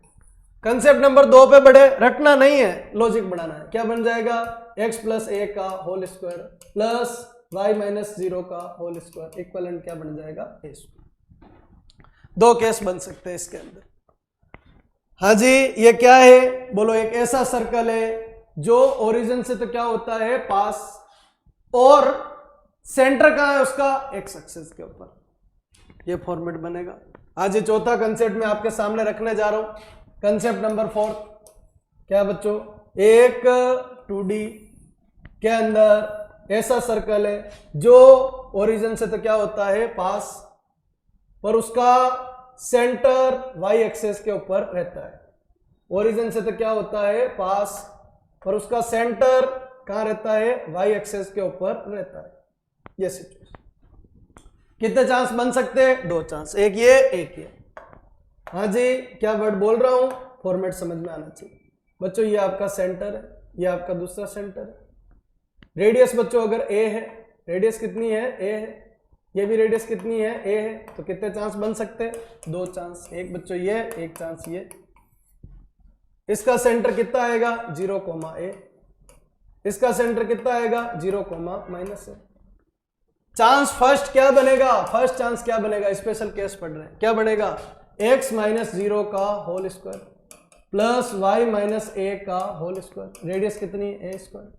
कंसेप्ट नंबर 2 पे बढ़े, रटना नहीं है, लॉजिक बढ़ाना है। क्या बन जाएगा? x प्लस ए का whole square plus y minus 0 का होल स्क्वायर इक्वलेंट क्या बन जाएगा? A square. 2 केस बन सकते हैं इसके अंदर। हाँ जी, ये क्या है? बोलो, एक ऐसा सर्कल है जो ओरिजिन से तो क्या होता है? पास, और सेंटर कहां है उसका? एक्स एक्सिस के ऊपर। ये फॉर्मेट बनेगा। आज ये चौथा कंसेप्ट मैं आपके सामने रखने जा रहा हूं। कंसेप्ट नंबर 4 क्या बच्चों? एक 2D के अंदर ऐसा सर्कल है जो ओरिजिन से तो क्या होता है? पास, पर उसका सेंटर वाई एक्सेस के ऊपर रहता है। ओरिजिन से तो क्या होता है? पास, पर उसका सेंटर कहां रहता है? वाई एक्सेस के ऊपर रहता है। ये सिचुएशन। कितने चांस बन सकते हैं? 2 चांस, एक ये एक ये। हाँ जी, क्या वर्ड बोल रहा हूं? फॉर्मेट समझ में आना चाहिए बच्चों। ये आपका सेंटर है, ये आपका दूसरा सेंटर है। रेडियस बच्चों अगर ए है, रेडियस कितनी है, ए है, ये भी रेडियस कितनी है, ए है, तो कितने चांस बन सकते हैं, 2 चांस। एक बच्चों ये, एक चांस ये। इसका सेंटर कितना आएगा, 0, ए। इसका सेंटर कितना आएगा, 0, -a। चांस फर्स्ट क्या बनेगा, फर्स्ट चांस क्या बनेगा, स्पेशल केस पढ़ रहे हैं, क्या बनेगा, x - 0 का whole square plus y - a का होल स्क्वायर। रेडियस कितनी, a²।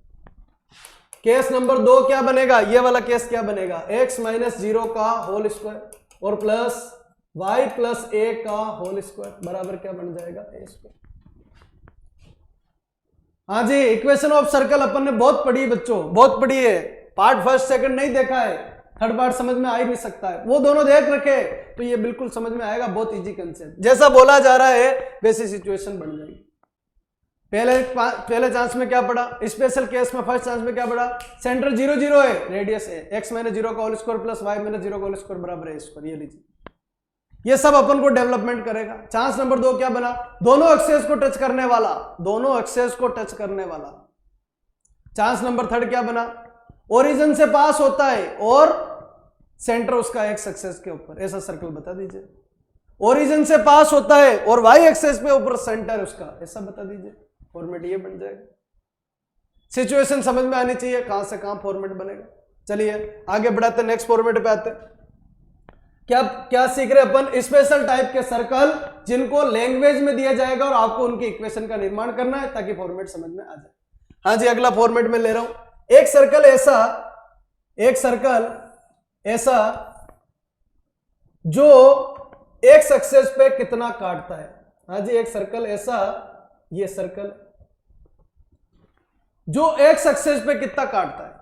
केस नंबर 2 क्या बनेगा, ये वाला केस क्या बनेगा, x - 0 का होल स्क्वायर और प्लस y + a का होल स्क्वायर बराबर क्या बन जाएगा, a²। हाँ जी, इक्वेशन ऑफ सर्कल अपन ने बहुत पढ़ी बच्चों, बहुत पढ़ी है। पार्ट फर्स्ट सेकंड नहीं देखा है, थर्ड पार्ट समझ में आ ही नहीं सकता है, वो दोनों देख रखे तो ये बिल्कुल समझ में आएगा, बहुत इजी कंसेप्ट। जैसा बोला जा रहा है वैसी सिचुएशन बन जाएगी। पहले चांस में क्या पड़ा, स्पेशल केस में फर्स्ट चांस में क्या पड़ा, सेंटर 0, 0 है, रेडियस है, x - 0 का होल स्क्वायर प्लस y - 0 का होल स्क्वायर बराबर है a²। ये लीजिए, ये सब अपन को डेवलपमेंट करेगा। चांस नंबर 2 क्या बना, दोनों एक्सेस को टच करने वाला, दोनों एक्सेस को टच करने वाला। चांस नंबर 3 क्या बना, ओरिजिन से पास होता है और सेंटर उसका एक्स एक्सेस के ऊपर, ऐसा सर्कल बता दीजिए। ओरिजिन से पास होता है और वाई एक्सेस पे ऊपर सेंटर उसका, ऐसा बता दीजिए। फॉर्मेट ये बन जाएगा। सिचुएशन समझ में आनी चाहिए, कहां से कहां फॉर्मेट बनेगा। चलिए आगे बढ़ाते, नेक्स्ट फॉर्मेट पे आते। क्या क्या सीख रहे अपन, स्पेशल टाइप के सर्कल जिनको लैंग्वेज में दिया जाएगा और आपको उनकी इक्वेशन का निर्माण करना है ताकि फॉर्मेट समझ में आ जाए। हाँ जी, अगला फॉर्मेट में ले रहा हूं। एक सर्कल ऐसा जो एक्स एक्सेस पे कितना काटता है। हाँ जी, एक सर्कल ऐसा, ये सर्कल जो एक्स एक्सेस पे कितना काटता है।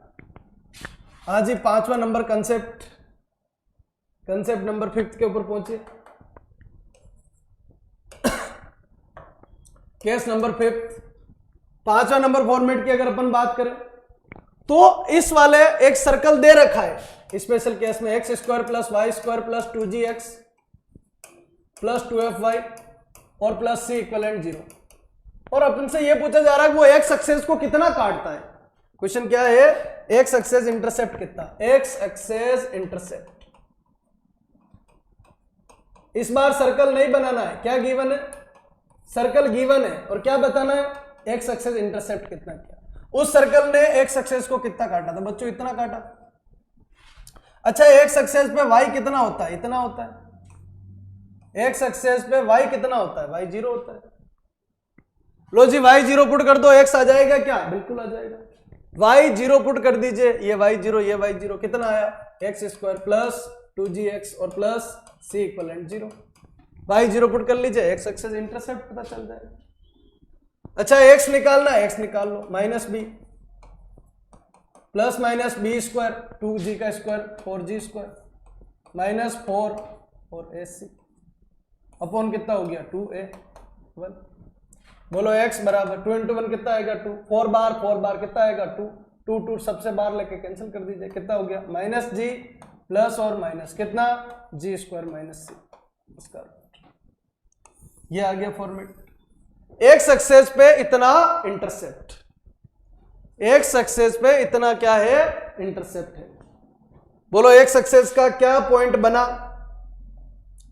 हाँ जी, 5वां नंबर कंसेप्ट नंबर 5 के ऊपर पहुंचे। केस नंबर 5, 5वां नंबर फॉर्मेट की अगर अपन बात करें तो इस वाले एक सर्कल दे रखा है स्पेशल केस में, x² + y² + 2gx + 2fy और प्लस c = 0। और अपन से यह पूछा जा रहा है कि वो एक्स एक्सेस को कितना काटता है। क्वेश्चन क्या है, एक्स एक्सेस इंटरसेप्ट कितना, एक्स एक्सेस इंटरसेप्ट। इस बार सर्कल नहीं बनाना है, क्या गिवन है, सर्कल गिवन है और क्या बताना है, एक्स एक्सेस इंटरसेप्ट कितना किया। उस सर्कल ने एक्स एक्सेस को कितना काटा था बच्चों, इतना काटा। अच्छा, एक्स एक्सेस पे वाई कितना होता है, इतना होता है। एक्स एक्सेस पे वाई कितना होता है, वाई 0 होता है। लो जी, वाई 0 पुट कर दो, एक्स आ जाएगा क्या, बिल्कुल आ जाएगा। वाई 0 पुट कर दीजिए, ये वाई 0 ये वाई 0, कितना आया, x² + 2gx और प्लस c = 0। वाई 0 पुट कर लीजिए, एक्स एक्सेस इंटरसेप्ट पता चल जाएगा। अच्छा, x निकालना है, x निकाल लो, -b प्लस -b², 2g का स्क्वायर 4g² -4 और ac अपॉन कितना हो गया, 2a1। बोलो x बराबर 2 × 1 कितना आएगा, 2। 4 बार कितना आएगा, 2। 2 सबसे बाहर लेके कैंसिल कर दीजिए, कितना हो गया, -g प्लस और माइनस कितना, g² - c। इसका ये आ गया फॉर्मेट। एक्स एक्सेस पे इतना इंटरसेप्ट, एक्स एक्सेस पे इतना क्या है, इंटरसेप्ट है। बोलो एक्स एक्सेस का क्या पॉइंट बना।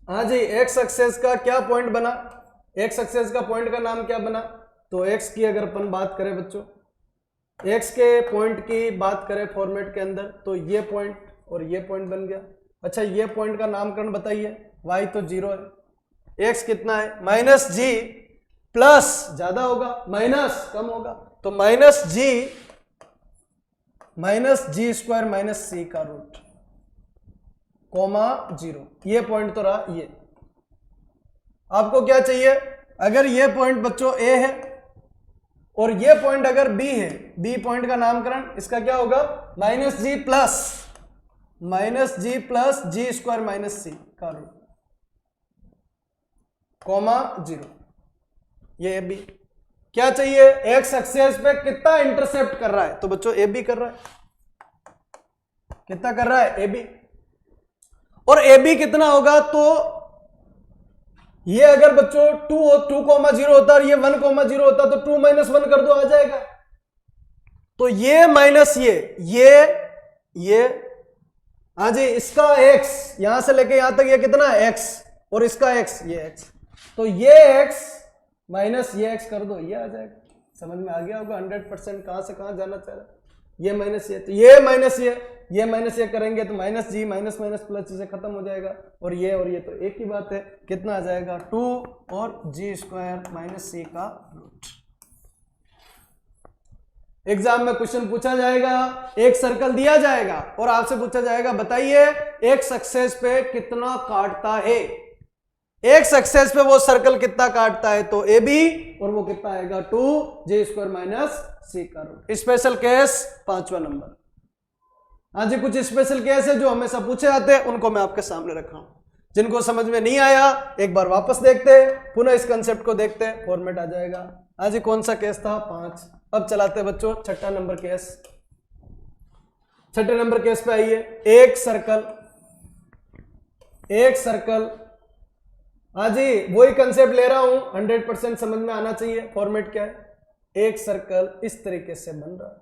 हाँ जी, एक्स एक्सेस का क्या पॉइंट बना, एक्स एक्सेस का पॉइंट का नाम क्या बना। तो एक्स की अगर अपन बात करें बच्चों, एक्स के पॉइंट की बात करें फॉर्मेट के अंदर, तो ये पॉइंट और ये पॉइंट बन गया। अच्छा, ये पॉइंट का नामकरण बताइए, वाई तो 0 है, एक्स कितना है, -g प्लस ज्यादा होगा, माइनस कम होगा, तो -g² - c का रूट, (0). ये पॉइंट तो रहा। ये आपको क्या चाहिए, अगर ये पॉइंट बच्चों a है और ये पॉइंट अगर b है, b पॉइंट का नामकरण इसका क्या होगा, -g प्लस g² - c का रूट, (0). ये ए बी क्या चाहिए, एक्स एक्सेस पे कितना इंटरसेप्ट कर रहा है, तो बच्चों ए बी कर रहा है, कितना कर रहा है, ए बी। और ए बी कितना होगा, तो ये अगर बच्चों 2,0 होता और ये 1,0 होता तो 2 - 1 कर दो, आ जाएगा। तो ये माइनस ये हाँ जी, इसका x यहां से लेके यहां तक ये कितना है x, और इसका x ये x, तो ये x माइनस ये x कर दो, ये आ जाएगा। समझ में आ गया होगा 100% कहां से कहां जाना चाह रहा है। ये माइनस ये, तो ये माइनस ये करेंगे तो माइनस जी माइनस माइनस प्लस से खत्म हो जाएगा, और ये तो एक ही बात है। कितना आ जाएगा 2 और जी स्क्वायर माइनस सी का रूट। एग्जाम में क्वेश्चन पूछा जाएगा, एक सर्कल दिया जाएगा और आपसे पूछा जाएगा बताइए एक सक्सेस पे कितना काटता है, एक सक्सेस पे वो सर्कल कितना काटता है, तो ए बी, और वो कितना आएगा 2 जे स्क्वायर माइनस सी का रूट। स्पेशल केस 5वां नंबर। हाँ जी, कुछ स्पेशल केस है जो हमेशा पूछे जाते हैं, उनको मैं आपके सामने रखा हूं। जिनको समझ में नहीं आया एक बार वापस देखते हैं, पुनः इस कंसेप्ट को देखते हैं, फॉर्मेट आ जाएगा। हाँ जी, कौन सा केस था 5। अब चलाते हैं बच्चों 6ठा नंबर केस। 6ठे नंबर केस पे आइए। एक सर्कल, हाँ जी वही कंसेप्ट ले रहा हूं, 100% समझ में आना चाहिए। फॉर्मेट क्या है, एक सर्कल इस तरीके से बन रहा है।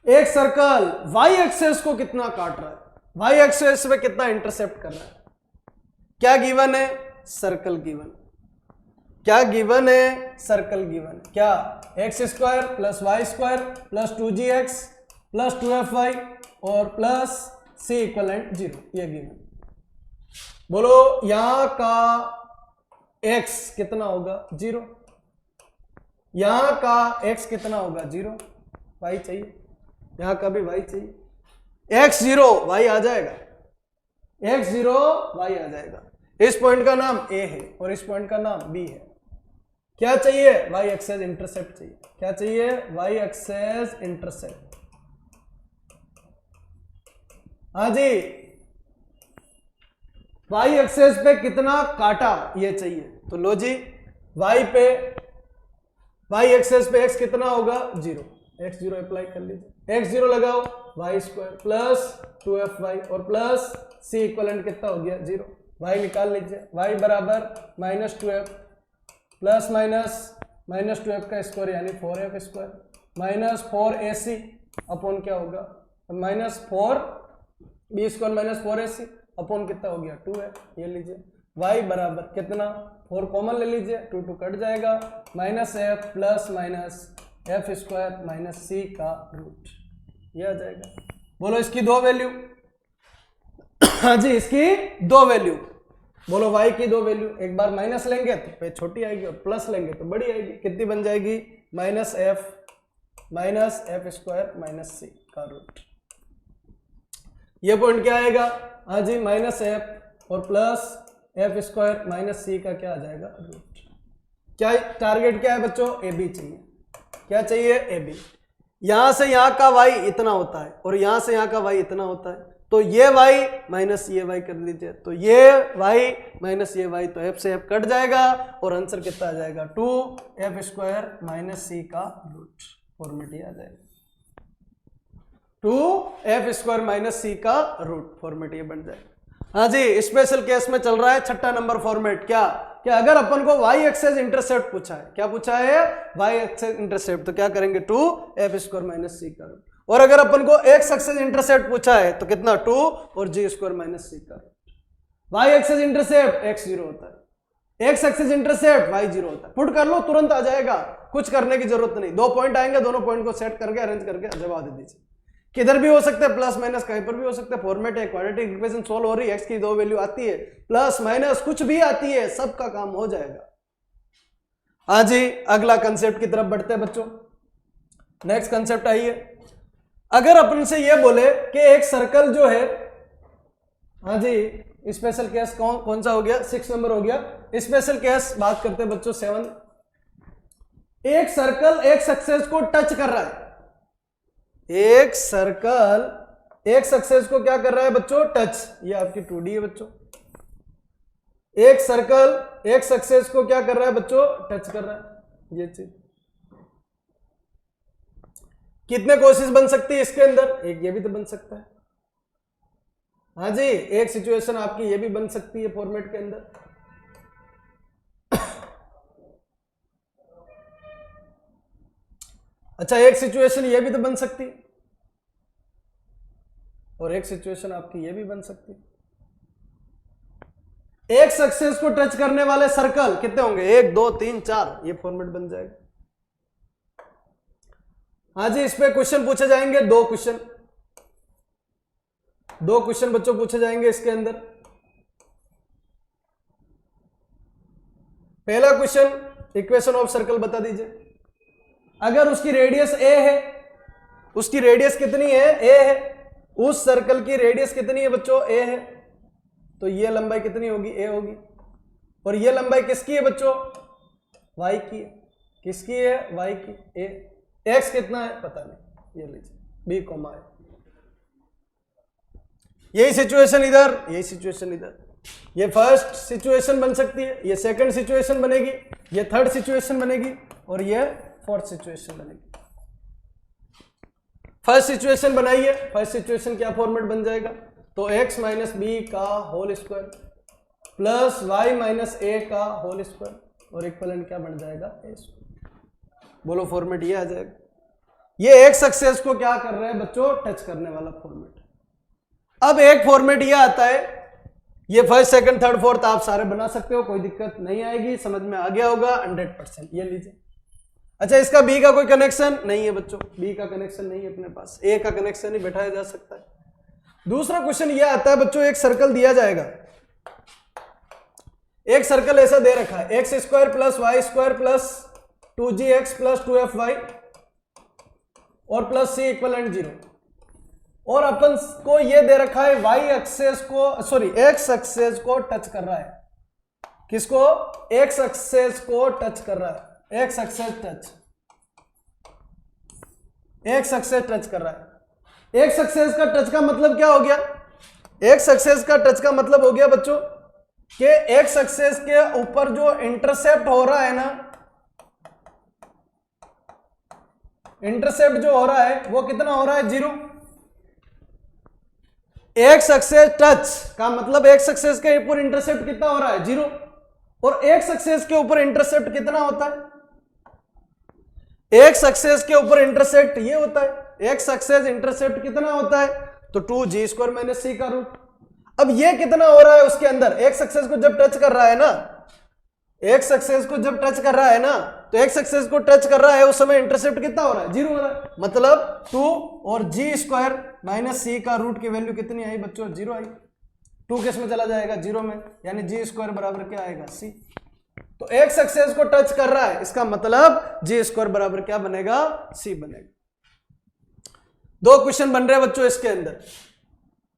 एक सर्कल वाई एक्सेस को कितना काट रहा है, वाई एक्सेस पे कितना इंटरसेप्ट कर रहा है। क्या गिवन है, सर्कल गिवन। क्या गिवन है, सर्कल गिवन। क्या, x square plus y square plus 2gx plus 2fy और प्लस सी इक्वलेंट 0, ये गिवन। बोलो यहां का x कितना होगा 0, यहां का x कितना होगा 0, y चाहिए, यहां का भी y चाहिए। x 0 y आ जाएगा, x 0 y आ जाएगा। इस पॉइंट का नाम a है और इस पॉइंट का नाम b है। क्या चाहिए, y एक्सेस इंटरसेप्ट चाहिए। क्या चाहिए, y एक्सेस इंटरसेप्ट। हाँ जी, y एक्सेस पे कितना काटा ये चाहिए। तो लो जी, y एक्सेस पे x कितना होगा 0, x 0 अप्लाई कर लीजिए। x 0 लगाओ, y स्क्वायर प्लस 2fy और प्लस c इक्वलेंट कितना हो गया 0। y निकाल लीजिए, y बराबर minus 2f plus minus 2f का स्क्वायर यानी 4f square minus 4ac upon क्या होगा minus 4b square minus 4ac upon कितना हो गया 2f। ये लीजिए y बराबर कितना, 4 कॉमन ले लीजिए, 2 2 कट जाएगा, minus f plus minus f square minus c का रूट, ये आ जाएगा। बोलो इसकी 2 वैल्यू। हाँ जी, इसकी 2 वैल्यू। बोलो y की 2 वैल्यू, एक बार माइनस लेंगे तो पे छोटी आएगी और प्लस लेंगे तो बड़ी आएगी। कितनी बन जाएगी, minus F square minus c का रूट। ये पॉइंट क्या आएगा, हाँ जी माइनस एफ और plus F square minus c का क्या आ जाएगा रूट। क्या टारगेट क्या है बच्चों, ए बी चाहिए। क्या चाहिए, ए बी। यहां से यहां का y इतना होता है और यहां से यहां का y इतना होता है, तो ये y माइनस ये y कर लीजिए, तो ये y माइनस ये y, तो f से f कट जाएगा और आंसर कितना आ जाएगा 2f स्क्वायर माइनस सी का रूट। फॉर्मेट ये आ जाएगा 2f स्क्वायर माइनस सी का रूट, फॉर्मेट ये बन जाएगा। हाँ जी, स्पेशल केस में चल रहा है 6ठा नंबर फॉर्मेट। क्या, अगर अपन को y एक्सेस इंटरसेप्ट पूछा है, क्या पूछा है, y एक्सेस इंटरसेप्ट, तो क्या करेंगे 2f स्क्वायर माइनस सी का रूट। और अगर अपन को x एक्सेस इंटरसेप्ट पूछा है तो कितना 2 और g स्क्वायर माइनस सी का root. y axis intercept x 0 होता है, x एक्सेस इंटरसेप्ट y 0 होता है। पुट कर लो, तुरंत आ जाएगा, कुछ करने की जरूरत नहीं। 2 पॉइंट आएंगे, दोनों पॉइंट को सेट करके अरेंज करके जवाब दे दीजिए। किधर भी हो सकता है, प्लस माइनस कहीं पर भी हो सकता है। फॉर्मेट है, क्वाड्रेटिक इक्वेशन सोल्व हो रही है, x की 2 वैल्यू आती है, प्लस माइनस कुछ भी आती है, सबका काम हो जाएगा। हाँ जी, अगला कंसेप्ट की तरफ बढ़ते हैं बच्चों। नेक्स्ट कंसेप्ट आइए। अगर अपन से ये बोले कि एक सर्कल जो है, हाँ जी स्पेशल केस कौन सा हो गया, 6 नंबर हो गया। स्पेशल केस बात करते हैं बच्चों 7। एक सर्कल एक सक्सेस को टच कर रहा है, एक सर्कल एक सक्सेस को क्या कर रहा है बच्चों, टच। ये आपकी 2D है बच्चों। एक सर्कल एक सक्सेस को क्या कर रहा है बच्चों, टच कर रहा है। ये चीज कितने कोशिश बन सकती है इसके अंदर, एक ये भी तो बन सकता है। हाँ जी, एक सिचुएशन आपकी ये भी बन सकती है फॉर्मेट के अंदर। अच्छा, एक सिचुएशन ये भी तो बन सकती है और एक सिचुएशन आपकी ये भी बन सकती है। एक सक्सेस को टच करने वाले सर्कल कितने होंगे? 1 2 3 4, ये फॉर्मेट बन जाएगा। हाँ जी, इस पे क्वेश्चन पूछे जाएंगे, दो क्वेश्चन बच्चों पूछे जाएंगे इसके अंदर। पहला क्वेश्चन, इक्वेशन ऑफ सर्कल बता दीजिए। अगर उसकी रेडियस ए है, उसकी रेडियस कितनी है? ए है। उस सर्कल की रेडियस कितनी है बच्चों? ए है। तो ये लंबाई कितनी होगी? ए होगी। और ये लंबाई किसकी है बच्चों? वाई की है। किसकी है? वाई की। ए। एक्स कितना है पता नहीं, ये लीजिए बी कॉमा है। यही सिचुएशन इधर, यही सिचुएशन इधर। ये फर्स्ट सिचुएशन बन सकती है, ये सेकंड सिचुएशन बनेगी, ये थर्ड सिचुएशन बनेगी और ये फोर्थ सिचुएशन बनेगी। फर्स्ट सिचुएशन बनाइए। फर्स्ट सिचुएशन क्या फॉर्मेट बन जाएगा? तो x माइनस बी का whole square plus y minus a का होल स्क्वायर और इक्वलेंट क्या बन जाएगा? A square. बोलो फॉर्मेट ये आ जाएगा। ये एक सक्सेस को क्या कर रहे हैं बच्चों? टच करने वाला फॉर्मेट। अब एक फॉर्मेट ये आता है, ये फर्स्ट सेकंड थर्ड फोर्थ आप सारे बना सकते हो, कोई दिक्कत नहीं आएगी, समझ में आ गया होगा 100%। ये लीजिए। अच्छा, इसका बी का कोई कनेक्शन नहीं है बच्चों, बी का कनेक्शन नहीं है अपने पास, ए का कनेक्शन ही बैठाया जा सकता है। दूसरा क्वेश्चन ये आता है बच्चों, एक सर्कल दिया जाएगा, एक सर्कल ऐसा दे रखा है, x square plus y square plus 2gx plus 2fy और प्लस सी इक्वलेंट 0। और अपन को ये दे रखा है वाई एक्सेस को, सॉरी एक्स एक्सेस को टच कर रहा है। किसको? एक्स एक्सेस को टच कर रहा है। X axis touch, x axis touch कर रहा है। एक्स एक्सेस का टच का मतलब क्या हो गया? एक्स एक्सेस का टच का मतलब हो गया बच्चों कि एक्स एक्सेस के ऊपर जो इंटरसेप्ट हो रहा है ना, इंटरसेप्ट जो हो रहा है वो कितना हो रहा है? 0। एक्स एक्सेस टच का मतलब एक्स एक्सेस के ऊपर इंटरसेप्ट कितना हो रहा है? 0। और एक्स एक्सेस के ऊपर इंटरसेप्ट कितना होता है? एक्स एक्सेस के ऊपर इंटरसेप्ट ये होता है। एक्स एक्सेस इंटरसेप्ट कितना होता है? तो 2g स्क्वायर माइनस सी का रूट। अब ये कितना हो रहा है उसके अंदर? एक्स एक्सेस को जब टच कर रहा है ना, एक्स एक्सेस को जब टच कर रहा है ना, तो एक्स एक्सेस को टच कर रहा है उस समय इंटरसेप्ट कितना हो रहा है? 0 हो रहा है। मतलब 2 और g स्क्वायर माइनस सी का रूट की वैल्यू कितनी आई बच्चों? 0 आई। 2 किस में चला जाएगा? 0 में, यानी g स्क्वायर बराबर क्या आएगा? c। तो एक्स एक्सेस को टच कर रहा है, इसका मतलब g स्क्वायर बराबर क्या बनेगा? c बनेगा। दो क्वेश्चन बन रहे हैं बच्चों इसके अंदर।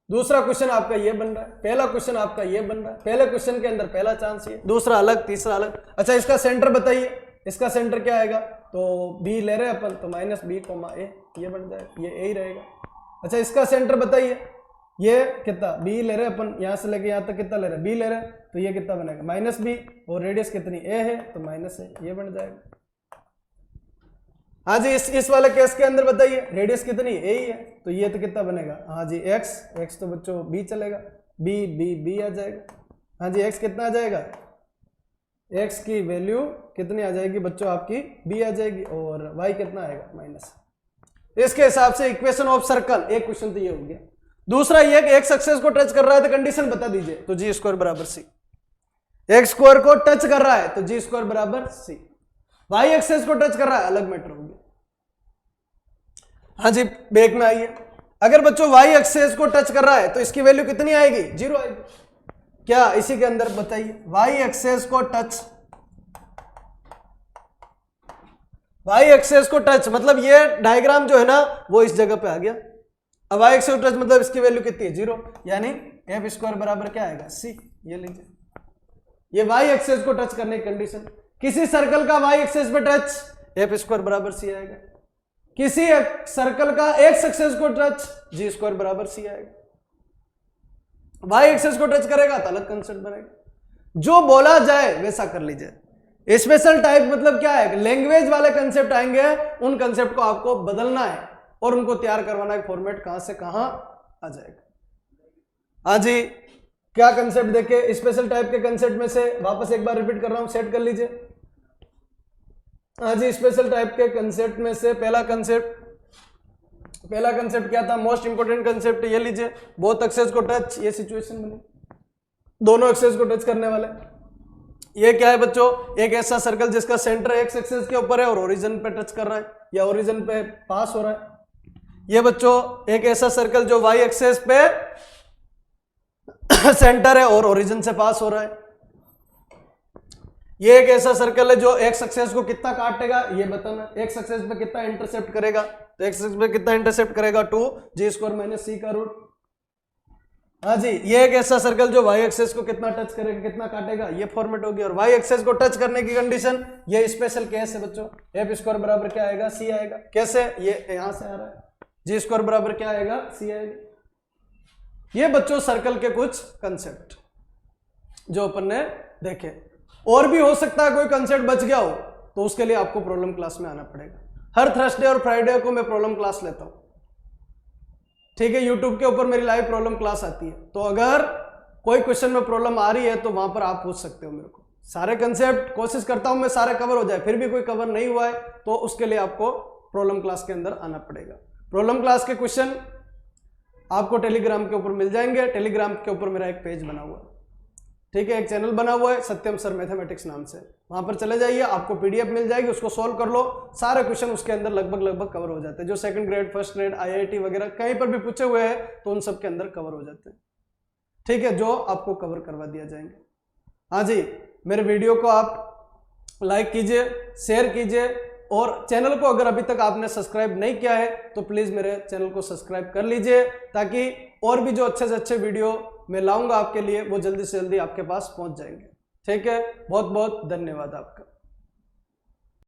दूसरा क्वेश्चन आपका ये बन रहा है, पहला क्वेश्चन आपका ये बन रहा है। पहले क्वेश्चन के अंदर पहला चांस ये, दूसरा अलग, तीसरा अलग। अच्छा, इसका सेंटर बताइए, इसका सेंटर क्या आएगा? तो b ले रहे हैं अपन, तो माइनस बी कॉमा ए, ये बन जाएगा, ये ए ही रहेगा। अच्छा, इसका सेंटर बताइए, ये कितना? b ले रहे हैं अपन, यहां से लेके यहां तक कितना ले रहे हैं? b ले रहे हैं, तो ये कितना बनेगा? Minus B. और रेडियस कितनी? ए है, तो माइनस ए, ये बन जाएगा। हाँ जी, इस वाले केस के अंदर बताइए रेडियस कितनी? ए ही है, तो ये तो कितना बनेगा? हाँ जी x, x तो बच्चों b चलेगा, b b b आ जाएगा। हाँ जी, x कितना आ जाएगा? x की वैल्यू कितनी आ जाएगी बच्चों? आपकी b आ जाएगी। और y कितना आएगा? माइनस। इसके हिसाब से इक्वेशन ऑफ सर्कल, एक क्वेश्चन तो ये हो गया। दूसरा ये कि x एक्सेस को टच कर रहा है तो कंडीशन बता दीजिए। तो g स्क्वायर बराबर c। x स्क्वायर को टच कर रहा है तो g स्क्वायर बराबर c। y एक्सेस को टच कर रहा है, अलग मैटर हो गया। हाँ जी, बैक में आइए। अगर बच्चों y एक्सेस को टच कर रहा है तो इसकी वैल्यू कितनी आएगी? 0 आएगी। क्या इसी के अंदर बताइए? y एक्सेस को टच, y एक्सेस को टच मतलब ये डायग्राम जो है ना वो इस जगह पे आ गया। अब y एक्सेस को टच मतलब इसकी वैल्यू कितनी है? 0, यानी एफ स्क्वायर बराबर क्या आएगा? c। ये लीजिए, ये y एक्सेस को टच करने की कंडीशन। किसी सर्कल का y एक्सेस पे टच, एफ स्क्वायर बराबर c आएगा। किसी सर्कल का एक्स एक्सेस को टच, जी स्क्वायर बराबर c आएगा। वाई एक्सेस को टच करेगा तो अलग कंसेप्ट बनेगा। जो बोला जाए वैसा कर लीजिए। स्पेशल टाइप मतलब क्या है? लैंग्वेज वाले कंसेप्ट आएंगे, उन कंसेप्ट को आपको बदलना है और उनको तैयार करवाना है। फॉर्मेट कहां से कहां आ जाएगा। हाँ जी, क्या कंसेप्ट देखे? स्पेशल टाइप के कंसेप्ट में से वापस एक बार रिपीट कर रहा हूं, सेट कर लीजिए। हाँ जी, स्पेशल टाइप के कंसेप्ट में से पहला कंसेप्ट क्या था? मोस्ट इंपोर्टेंट कंसेप्ट ये लीजिए, बोथ एक्सेस को टच, ये सिचुएशन बनी, दोनों एक्सेस को टच करने वाले। ये क्या है बच्चों? एक ऐसा सर्कल जिसका सेंटर एक्स एक्सेस के ऊपर है और ओरिजिन पे टच कर रहा है या ओरिजिन पे पास हो रहा है। ये बच्चों एक ऐसा सर्कल जो वाई एक्सेस पे सेंटर है और ओरिजिन से पास हो रहा है। ये एक ऐसा सर्कल है जो एक्स एक्सेस को कितना काटेगा ये बताना, एक्स एक्सेस पे कितना इंटरसेप्ट करेगा, तो एक्स एक्सेस पे कितना इंटरसेप्ट करेगा 2g² - c का रूट। हाँ जी, ये एक ऐसा सर्कल जो वाई एक्सेस को कितना टच करेगा, कितना काटेगा, ये फॉर्मेट होगी। और वाई एक्सेस को टच करने की कंडीशन, ये स्पेशल केस है बच्चों, f² बराबर क्या आएगा? c आएगा। कैसे? ये यहां से आ रहा है, g² बराबर क्या आएगा? c आएगा। ये बच्चों सर्कल के कुछ कंसेप्ट जो अपन ने देखे। और भी हो सकता है कोई कंसेप्ट बच गया हो, तो उसके लिए आपको प्रॉब्लम क्लास में आना पड़ेगा। हर थर्सडे और फ्राइडे को मैं प्रॉब्लम क्लास लेता हूं, ठीक है। यूट्यूब के ऊपर मेरी लाइव प्रॉब्लम क्लास आती है, तो अगर कोई क्वेश्चन में प्रॉब्लम आ रही है तो वहां पर आप पूछ सकते हो मेरे को। सारे कंसेप्ट कोशिश करता हूं मैं सारे कवर हो जाए, फिर भी कोई कवर नहीं हुआ है तो उसके लिए आपको प्रॉब्लम क्लास के अंदर आना पड़ेगा। प्रॉब्लम क्लास के क्वेश्चन आपको टेलीग्राम के ऊपर मिल जाएंगे। टेलीग्राम के ऊपर मेरा एक पेज बना हुआ है, ठीक है, एक चैनल बना हुआ है सत्यम सर मैथमेटिक्स नाम से, वहां पर चले जाइए, आपको पीडीएफ मिल जाएगी, उसको सॉल्व कर लो। सारे क्वेश्चन उसके अंदर लगभग कवर हो जाते हैं, जो second grade, first grade, IIT वगैरह कहीं पर भी पूछे हुए हैं तो उन सब के अंदर कवर हो जाते हैं, ठीक है, जो आपको कवर करवा दिया जाएंगे। हाँ जी, मेरे वीडियो को आप लाइक कीजिए, शेयर कीजिए, और चैनल को अगर अभी तक आपने सब्सक्राइब नहीं किया है तो प्लीज मेरे चैनल को सब्सक्राइब कर लीजिए, ताकि और भी जो अच्छे से अच्छे वीडियो मैं लाऊंगा आपके लिए वो जल्दी से जल्दी आपके पास पहुंच जाएंगे। ठीक है, बहुत बहुत धन्यवाद आपका।